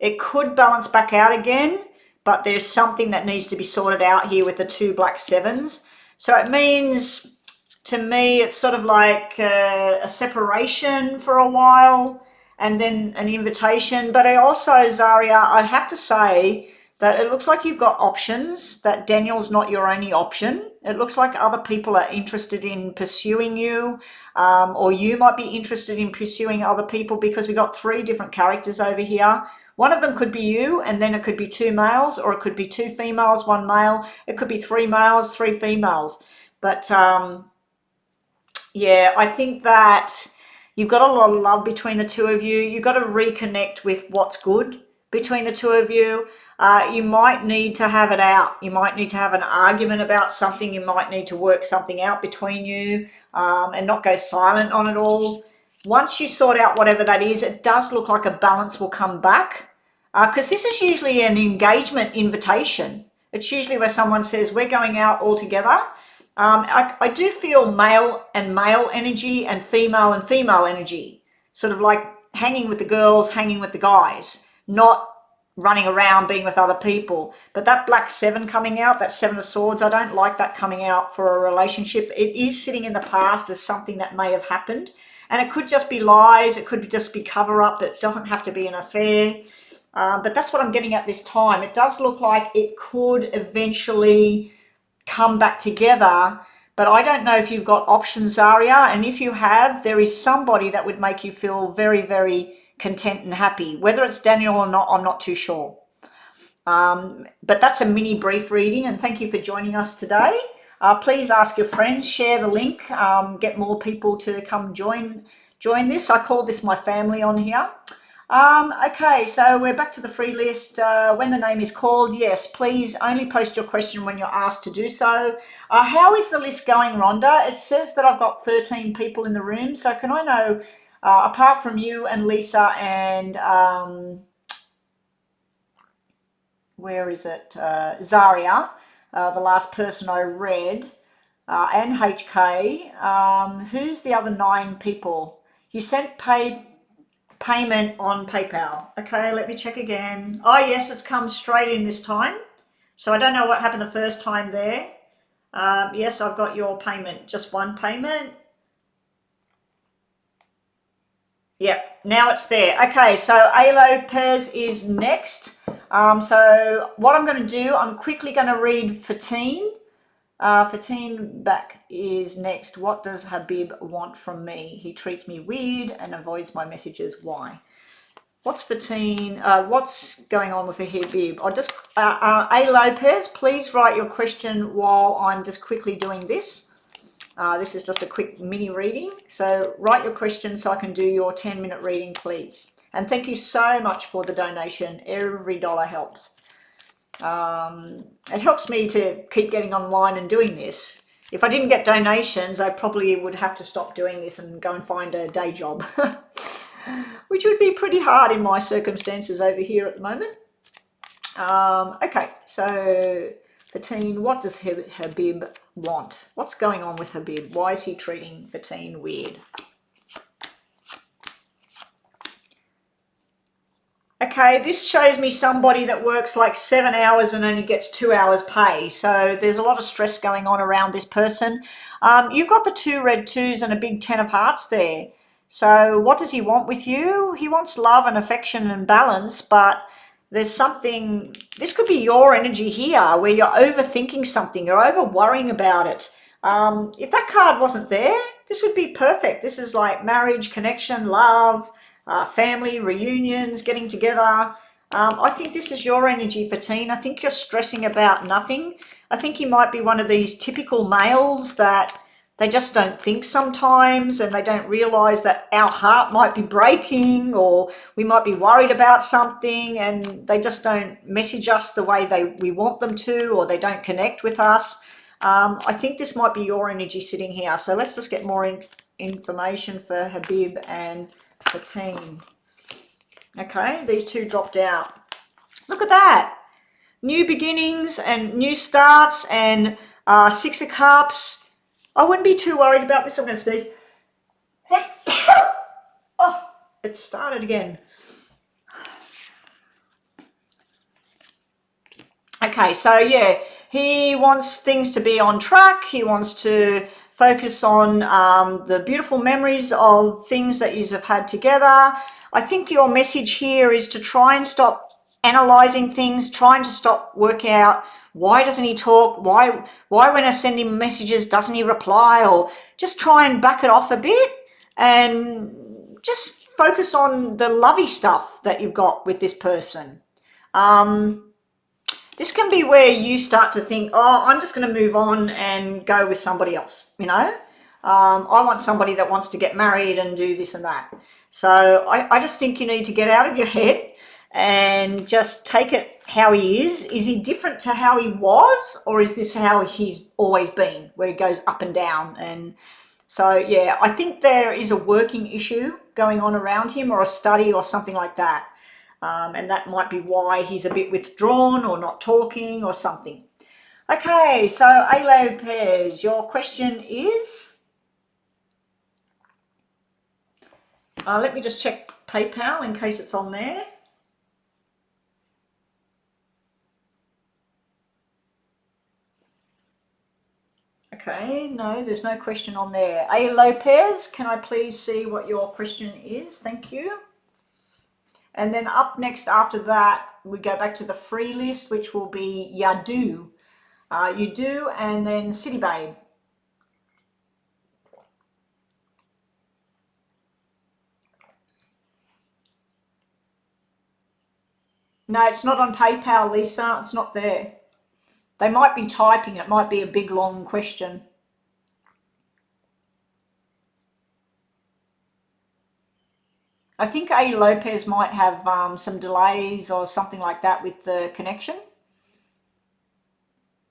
It could balance back out again, but there's something that needs to be sorted out here with the 2 black sevens. So it means, to me, it's sort of like a separation for a while and then an invitation. But I also, Zaria, I have to say that it looks like you've got options, that Daniel's not your only option. It looks like other people are interested in pursuing you, or you might be interested in pursuing other people, because we got 3 different characters over here. One of them could be you, and then it could be 2 males, or it could be 2 females, 1 male. It could be 3 males, 3 females. But yeah, I think that you've got a lot of love between the 2 of you. You've got to reconnect with what's good between the 2 of you. You might need to have it out. You might need to have an argument about something. You might need to work something out between you and not go silent on it all. Once you sort out whatever that is, it does look like a balance will come back, because this is usually an engagement invitation. It's usually where someone says, we're going out all together. I do feel male and male energy and female energy, sort of like hanging with the girls, hanging with the guys, not running around being with other people. But that black 7 coming out, that 7 of Swords, I don't like that coming out for a relationship. It is sitting in the past as something that may have happened, and it could just be lies, it could just be cover up, it doesn't have to be an affair. But that's what I'm getting at this time. It does look like it could eventually come back together, but I don't know if you've got options, Zaria, and if you have, there is somebody that would make you feel very, very content and happy. Whether it's Daniel or not, I'm not too sure. But that's a mini brief reading, and thank you for joining us today. Please ask your friends, share the link, get more people to come join this. I call this my family on here. Okay, so we're back to the free list. When the name is called, yes, please only post your question when you're asked to do so. How is the list going, Rhonda? It says that I've got 13 people in the room, so can I know, apart from you and Lisa and where is it? Zaria, the last person I read, and HK, who's the other 9 people? You sent payment on PayPal. Okay, let me check again. Oh yes, it's come straight in this time. So I don't know what happened the first time there. Yes, I've got your payment, just 1 payment. Yep, now it's there. Okay, so A. Lopez is next. So what I'm going to do, I'm quickly going to read Fatin. Fatin back is next. What does Habib want from me? He treats me weird and avoids my messages. Why? What's Fatin? What's going on with Habib? I just A. Lopez, please write your question while I'm just quickly doing this. This is just a quick mini reading. So write your question so I can do your 10-minute reading, please. And thank you so much for the donation. Every dollar helps. It helps me to keep getting online and doing this. If I didn't get donations, I probably would have to stop doing this and go and find a day job, which would be pretty hard in my circumstances over here at the moment. Okay, so Fatin, what does Habib want? What's going on with Habib? Why is he treating Fatin weird? Okay, this shows me somebody that works like 7 hours and only gets 2 hours pay. So there's a lot of stress going on around this person. You've got the 2 red 2s and a big 10 of hearts there. So what does he want with you? He wants love and affection and balance, but there's something, this could be your energy here where you're overthinking something, you're over worrying about it. If that card wasn't there, this would be perfect. This is like marriage, connection, love, family, reunions, getting together. I think this is your energy, Fatin. I think you're stressing about nothing. I think you might be one of these typical males that they just don't think sometimes, and they don't realize that our heart might be breaking, or we might be worried about something, and they just don't message us the way we want them to, or they don't connect with us. I think this might be your energy sitting here. So let's just get more information for Habib and Fatin. Okay, these 2 dropped out. Look at that. New beginnings and new starts and 6 of Cups. I wouldn't be too worried about this. I'm going to sneeze. Oh, it started again. Okay, so yeah, he wants things to be on track. He wants to focus on the beautiful memories of things that you have had together. I think your message here is to try and stop analyzing things, trying to stop work out why doesn't he talk, why when I send him messages doesn't he reply, or just try and back it off a bit and just focus on the lovey stuff that you've got with this person. This can be where you start to think, oh, I'm just going to move on and go with somebody else, you know. I want somebody that wants to get married and do this and that. So I just think you need to get out of your head and just take it how he is. Is he different to how he was, or is this how he's always been, where he goes up and down? And so, yeah, I think there is a working issue going on around him, or a study or something like that. And that might be why he's a bit withdrawn or not talking or something. Okay, so A. Lopez, your question is? Let me just check PayPal in case it's on there. Okay, no, there's no question on there. A. Lopez, can I please see what your question is? Thank you. And then up next after that, we go back to the free list, which will be Yadu. Yadu and then City Babe. No, it's not on PayPal, Lisa. It's not there. They might be typing. It might be a big, long question. I think A. Lopez might have some delays or something like that with the connection.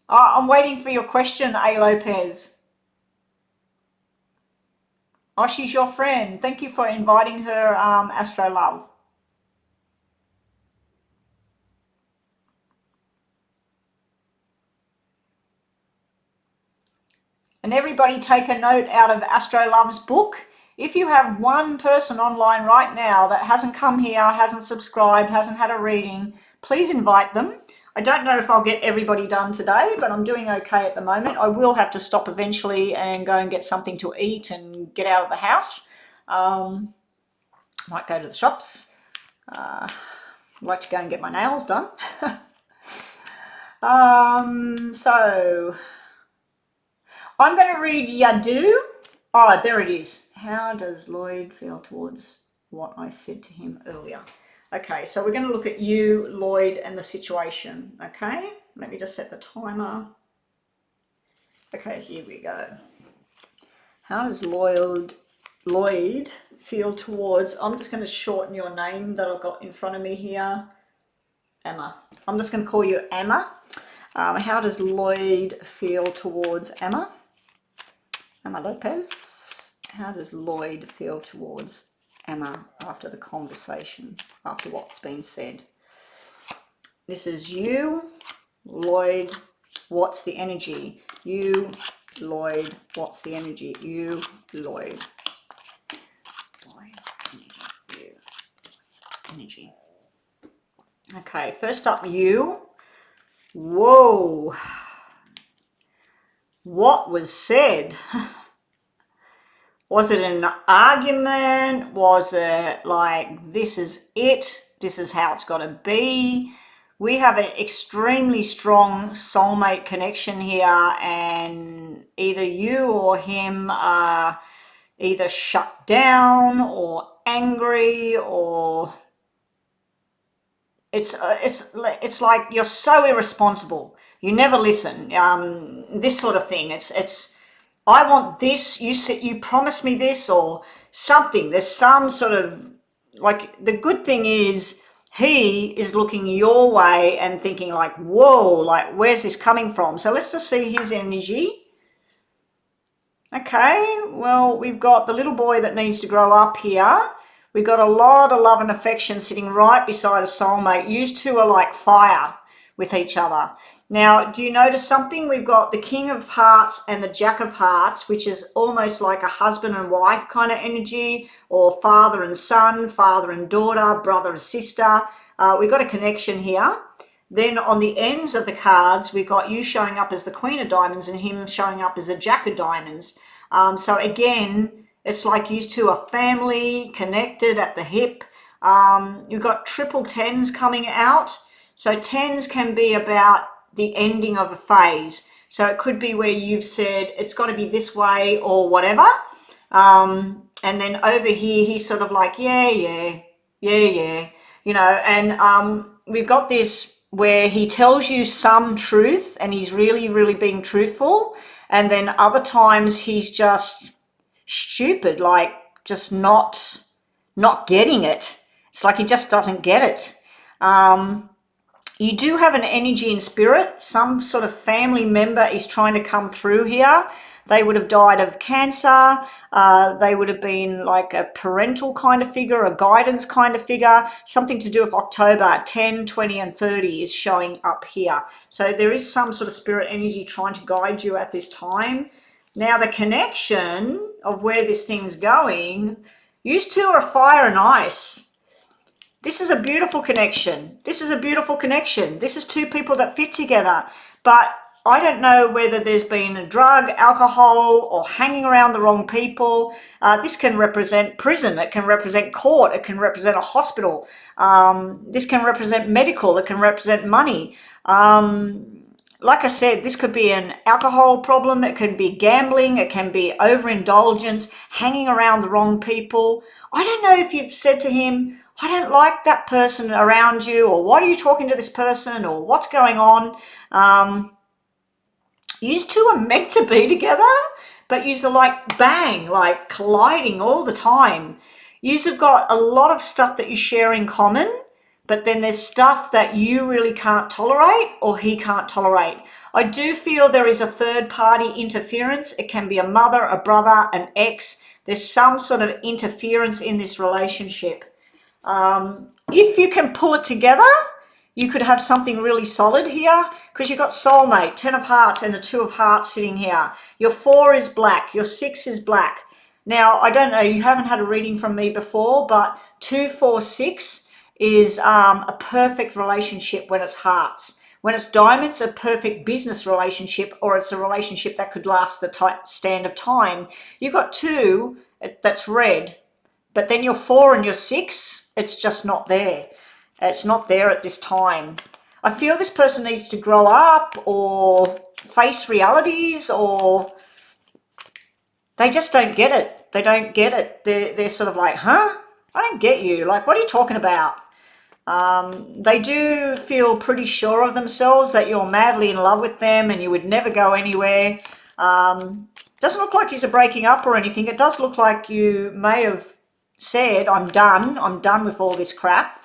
I'm waiting for your question, A. Lopez. Oh, she's your friend. Thank you for inviting her, Astro Love. And everybody take a note out of Astro Love's book. If you have one person online right now that hasn't come here, hasn't subscribed, hasn't had a reading, please invite them. I don't know if I'll get everybody done today, but I'm doing okay at the moment. I will have to stop eventually and go and get something to eat and get out of the house. Might go to the shops. I'd like to go and get my nails done. So I'm going to read Yadu. Oh, there it is. How does Lloyd feel towards what I said to him earlier? Okay, so we're going to look at you, Lloyd, and the situation. Okay, let me just set the timer. Okay, here we go. How does Lloyd feel towards, I'm just going to shorten your name that I've got in front of me here. Emma. I'm just going to call you Emma. How does Lloyd feel towards Emma? Emma Lopez. How does Lloyd feel towards Emma after the conversation, after what's been said? This is you, Lloyd. What's the energy? You, Lloyd. What's the energy? You, Lloyd. Energy. Okay, first up, you. Whoa. What was said? Was it an argument? Was it like, this is it? This is how it's got to be? We have an extremely strong soulmate connection here, and either you or him are either shut down or angry, or it's like you're so irresponsible. You never listen. This sort of thing. It's I want this. You promised me this or something. There's some sort of, like, the good thing is he is looking your way and thinking like, whoa, like, where's this coming from? So let's just see his energy. Okay, well, we've got the little boy that needs to grow up here. We've got a lot of love and affection sitting right beside a soulmate. You two are like fire with each other. Now, do you notice something? We've got the King of Hearts and the Jack of Hearts, which is almost like a husband and wife kind of energy, or father and son, father and daughter, brother and sister. We've got a connection here. Then on the ends of the cards, we've got you showing up as the Queen of Diamonds and him showing up as the Jack of Diamonds. So again, it's like you two are family, connected at the hip. You've got triple tens coming out. So tens can be about the ending of a phase. So it could be where you've said it's got to be this way or whatever. And then over here, he's sort of like, yeah. You know, and we've got this where he tells you some truth and he's really, really being truthful. And then other times he's just stupid, like just not getting it. It's like he just doesn't get it. You do have an energy in spirit. Some sort of family member is trying to come through here. They would have died of cancer. They would have been like a parental kind of figure, a guidance kind of figure, something to do with October. 10, 20, and 30 is showing up here. So there is some sort of spirit energy trying to guide you at this time. Now, the connection of where this thing's going, you two are fire and ice. This is a beautiful connection. This is a beautiful connection. This is two people that fit together. But I don't know whether there's been a drug, alcohol, or hanging around the wrong people. This can represent prison. It can represent court. It can represent a hospital. This can represent medical. It can represent money. Like I said, this could be an alcohol problem. It can be gambling. It can be overindulgence, hanging around the wrong people. I don't know if you've said to him, I don't like that person around you, or why are you talking to this person, or what's going on? You two are meant to be together, but you're like bang, like colliding all the time. You've got a lot of stuff that you share in common, but then there's stuff that you really can't tolerate or he can't tolerate. I do feel there is a third party interference. It can be a mother, a brother, an ex. There's some sort of interference in this relationship. If you can pull it together, you could have something really solid here, because you've got soulmate, 10 of hearts and the 2 of hearts sitting here. Your 4 is black, your 6 is black. Now, I don't know, you haven't had a reading from me before, but 2, 4, 6 is a perfect relationship when it's hearts. When it's diamonds, a perfect business relationship, or it's a relationship that could last the stand of time. You've got 2, that's red, but then your 4 and your 6, it's just not there. It's not there at this time. I feel this person needs to grow up or face realities, or they just don't get it. They don't get it. They're sort of like, huh? I don't get you. Like, what are you talking about? They do feel pretty sure of themselves that you're madly in love with them and you would never go anywhere. Doesn't look like you're breaking up or anything. It does look like you may have said, I'm done with all this crap.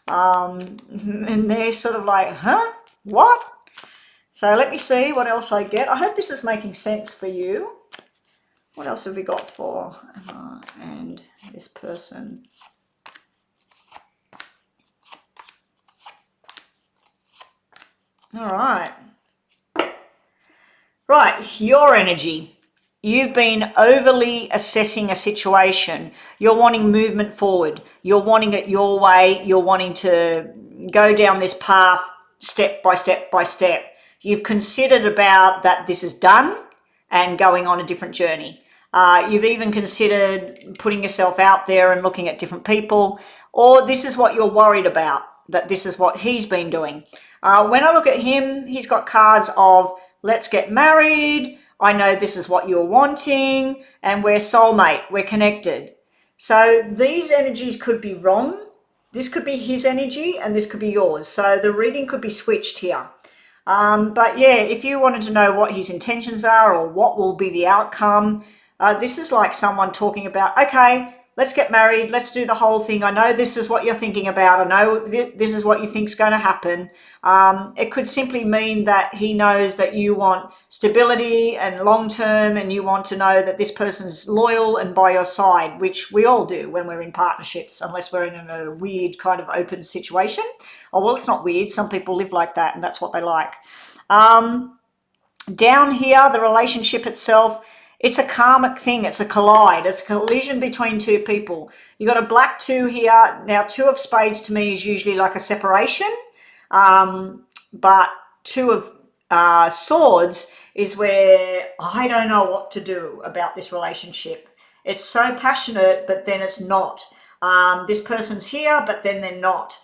And they're sort of like, huh? What? So let me see what else I get. I hope this is making sense for you. What else have we got for Emma and this person? All right. Right, your energy. You've been overly assessing a situation. You're wanting movement forward. You're wanting it your way. You're wanting to go down this path step by step by step. You've considered about that this is done and going on a different journey. You've even considered putting yourself out there and looking at different people, or this is what you're worried about, that this is what he's been doing. When I look at him, he's got cards of let's get married, I know this is what you're wanting, and we're soulmate, we're connected. So these energies could be wrong. This could be his energy and this could be yours. So the reading could be switched here. But yeah, if you wanted to know what his intentions are or what will be the outcome, this is like someone talking about, okay, let's get married, let's do the whole thing. I know this is what you're thinking about. I know this is what you think's going to happen. It could simply mean that he knows that you want stability and long-term, and you want to know that this person's loyal and by your side, which we all do when we're in partnerships, unless we're in a weird kind of open situation. Oh, well, it's not weird. Some people live like that and that's what they like. Down here, the relationship itself, it's a karmic thing. It's a collide. It's a collision between two people. You got a black 2 here. Now, 2 of spades to me is usually like a separation. But 2 of swords is where I don't know what to do about this relationship. It's so passionate, but then it's not. This person's here, but then they're not.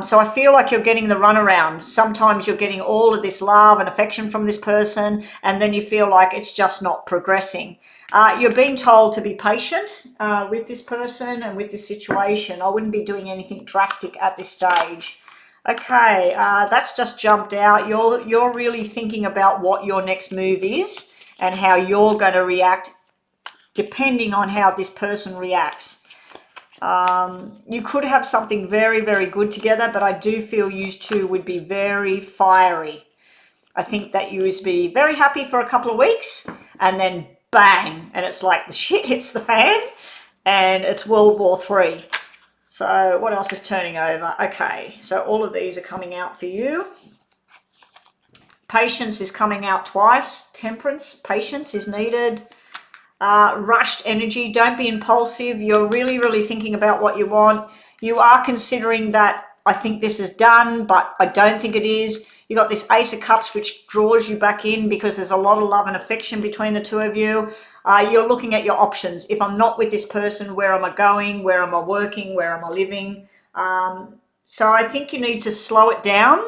So I feel like you're getting the runaround. Sometimes you're getting all of this love and affection from this person, and then you feel like it's just not progressing. You're being told to be patient with this person and with this situation. I wouldn't be doing anything drastic at this stage. Okay, that's just jumped out. You're really thinking about what your next move is and how you're going to react depending on how this person reacts. You could have something very, very good together, but I do feel you two would be very fiery. I think that you would be very happy for a couple of weeks and then bang, and it's like the shit hits the fan and it's World War III. So what else is turning over? Okay, so all of these are coming out for you. Patience is coming out twice. Temperance, patience is needed. Rushed energy, don't be impulsive. You're really, really thinking about what you want. You are considering that I think this is done, but I don't think it is. You got this Ace of Cups, which draws you back in because there's a lot of love and affection between the two of you. You're looking at your options. If I'm not with this person, where am I going? Where am I working? Where am I living? So I think you need to slow it down.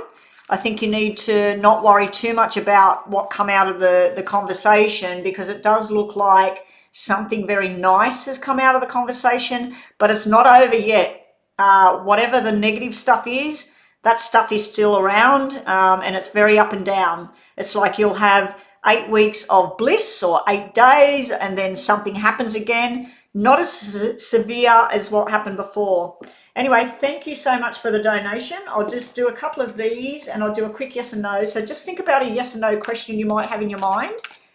I think you need to not worry too much about what come out of the conversation, because it does look like something very nice has come out of the conversation, but it's not over yet. Whatever the negative stuff is, that stuff is still around, and it's very up and down. It's like you'll have 8 weeks of bliss or 8 days, and then something happens again. Not as severe as what happened before. Anyway, thank you so much for the donation. I'll just do a couple of these and I'll do a quick yes and no. So just think about a yes or no question you might have in your mind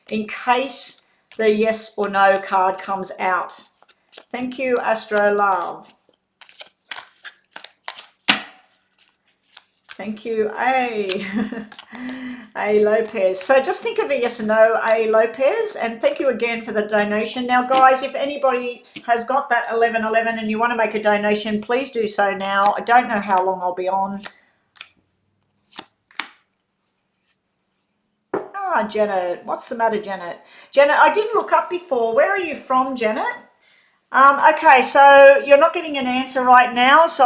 in case the yes or no card comes out. Thank you, Astro Love. Thank you, A. A. Lopez. So just think of a yes or no, A. Lopez, and thank you again for the donation. Now, guys, if anybody has got that 1111 and you want to make a donation, please do so now. I don't know how long I'll be on. Ah, Janet. What's the matter, Janet? Janet, I didn't look up before. Where are you from, Janet? Okay, so you're not getting an answer right now. So,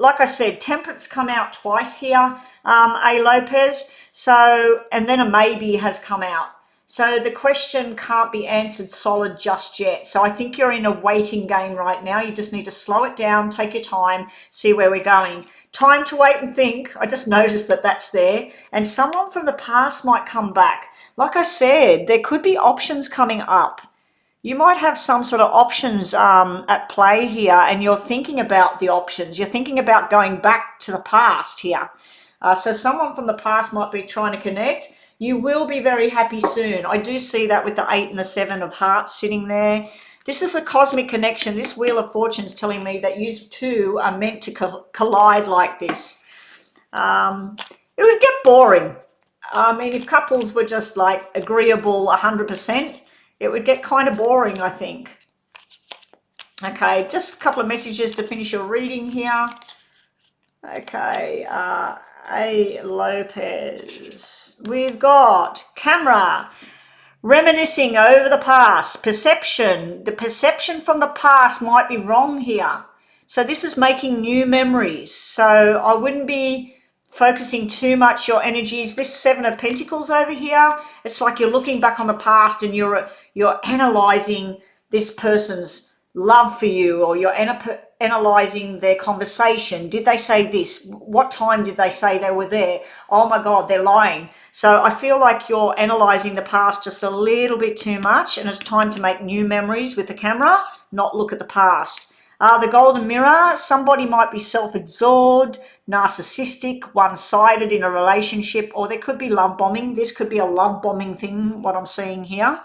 like I said, temperance come out twice here, A. Lopez. So, and then a maybe has come out. So the question can't be answered solid just yet. So I think you're in a waiting game right now. You just need to slow it down, take your time, see where we're going. Time to wait and think. I just noticed that that's there. And someone from the past might come back. Like I said, there could be options coming up. You might have some sort of options at play here, and you're thinking about the options. You're thinking about going back to the past here. So someone from the past might be trying to connect. You will be very happy soon. I do see that with the 8 and the 7 of hearts sitting there. This is a cosmic connection. This Wheel of Fortune is telling me that you two are meant to collide like this. It would get boring. I mean, if couples were just like agreeable 100%, it would get kind of boring, I think. Okay, just a couple of messages to finish your reading here. Okay, A. Lopez. We've got camera. Reminiscing over the past. Perception. The perception from the past might be wrong here. So this is making new memories. So I wouldn't be focusing too much your energies. This 7 of Pentacles over here, it's like you're looking back on the past and you're analysing this person's love for you, or you're analysing their conversation. Did they say this? What time did they say they were there? Oh my God, they're lying. So I feel like you're analysing the past just a little bit too much, and it's time to make new memories with the camera, not look at the past. The Golden Mirror, somebody might be self-absorbed, narcissistic, one-sided in a relationship, or there could be love bombing. This could be a love bombing thing, what I'm seeing here.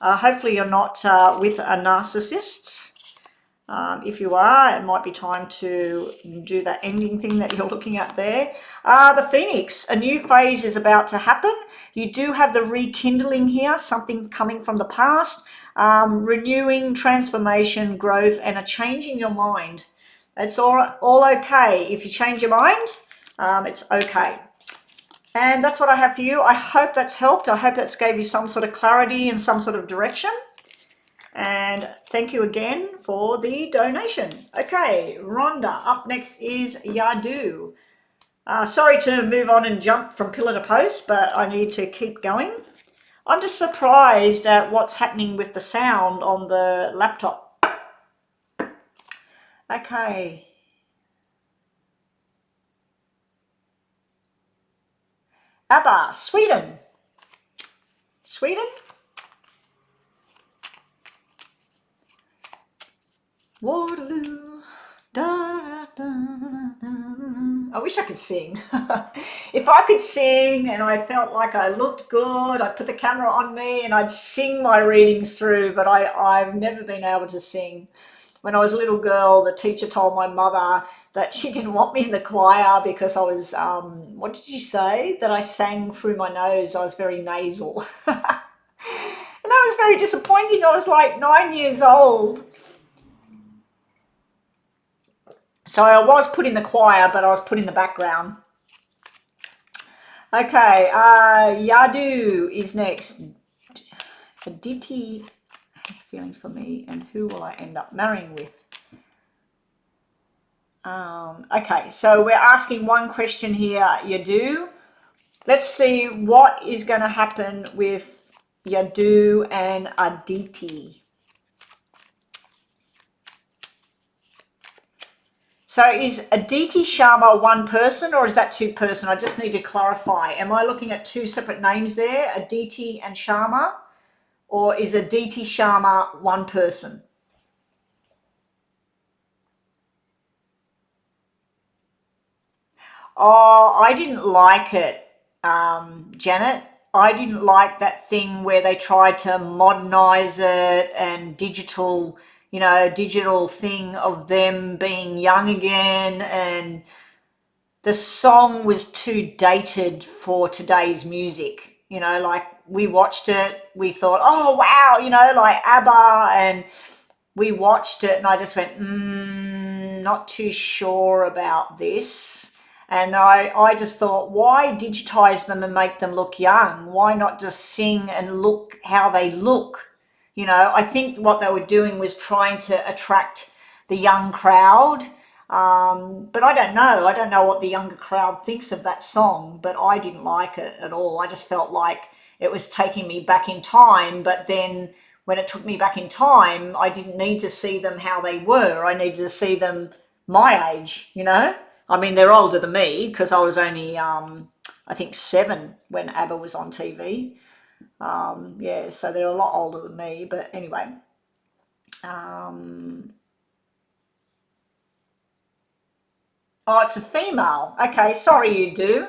Hopefully you're not with a narcissist. If you are, it might be time to do that ending thing that you're looking at there. The Phoenix, a new phase is about to happen. You do have the rekindling here, something coming from the past, renewing, transformation, growth, and a change in your mind. It's all okay. If you change your mind, it's okay. And that's what I have for you. I hope that's helped. I hope that's gave you some sort of clarity and some sort of direction. And thank you again for the donation. Okay, Rhonda. Up next is Yadu. Sorry to move on and jump from pillar to post, but I need to keep going. I'm just surprised at what's happening with the sound on the laptop. Okay. ABBA, Sweden. Sweden? Waterloo. Da, da, da, da. I wish I could sing. If I could sing and I felt like I looked good, I'd put the camera on me and I'd sing my readings through, but I've never been able to sing. When I was a little girl, the teacher told my mother that she didn't want me in the choir because I was, what did she say? That I sang through my nose. I was very nasal. And that was very disappointing. I was like 9 years old. So I was put in the choir, but I was put in the background. Okay, Yadu is next. Aditi has feelings for me, and who will I end up marrying with? Okay, so we're asking one question here, Yadu. Let's see what is going to happen with Yadu and Aditi. So is Aditi Sharma one person, or is that two person? I just need to clarify. Am I looking at two separate names there, Aditi and Sharma? Or is Aditi Sharma one person? Oh, I didn't like it, Janet. I didn't like that thing where they tried to modernize it and digital thing of them being young again, and the song was too dated for today's music. Like we watched it, we thought, oh wow, like ABBA, and we watched it and I just went, not too sure about this. And I just thought, why digitize them and make them look young? Why not just sing and look how they look? I think what they were doing was trying to attract the young crowd. But I don't know. I don't know what the younger crowd thinks of that song, but I didn't like it at all. I just felt like it was taking me back in time, but then when it took me back in time, I didn't need to see them how they were. I needed to see them my age, I mean, they're older than me because I was only, I think, 7 when ABBA was on TV. Yeah, so they're a lot older than me, but anyway. Oh, it's a female. Okay, sorry you do.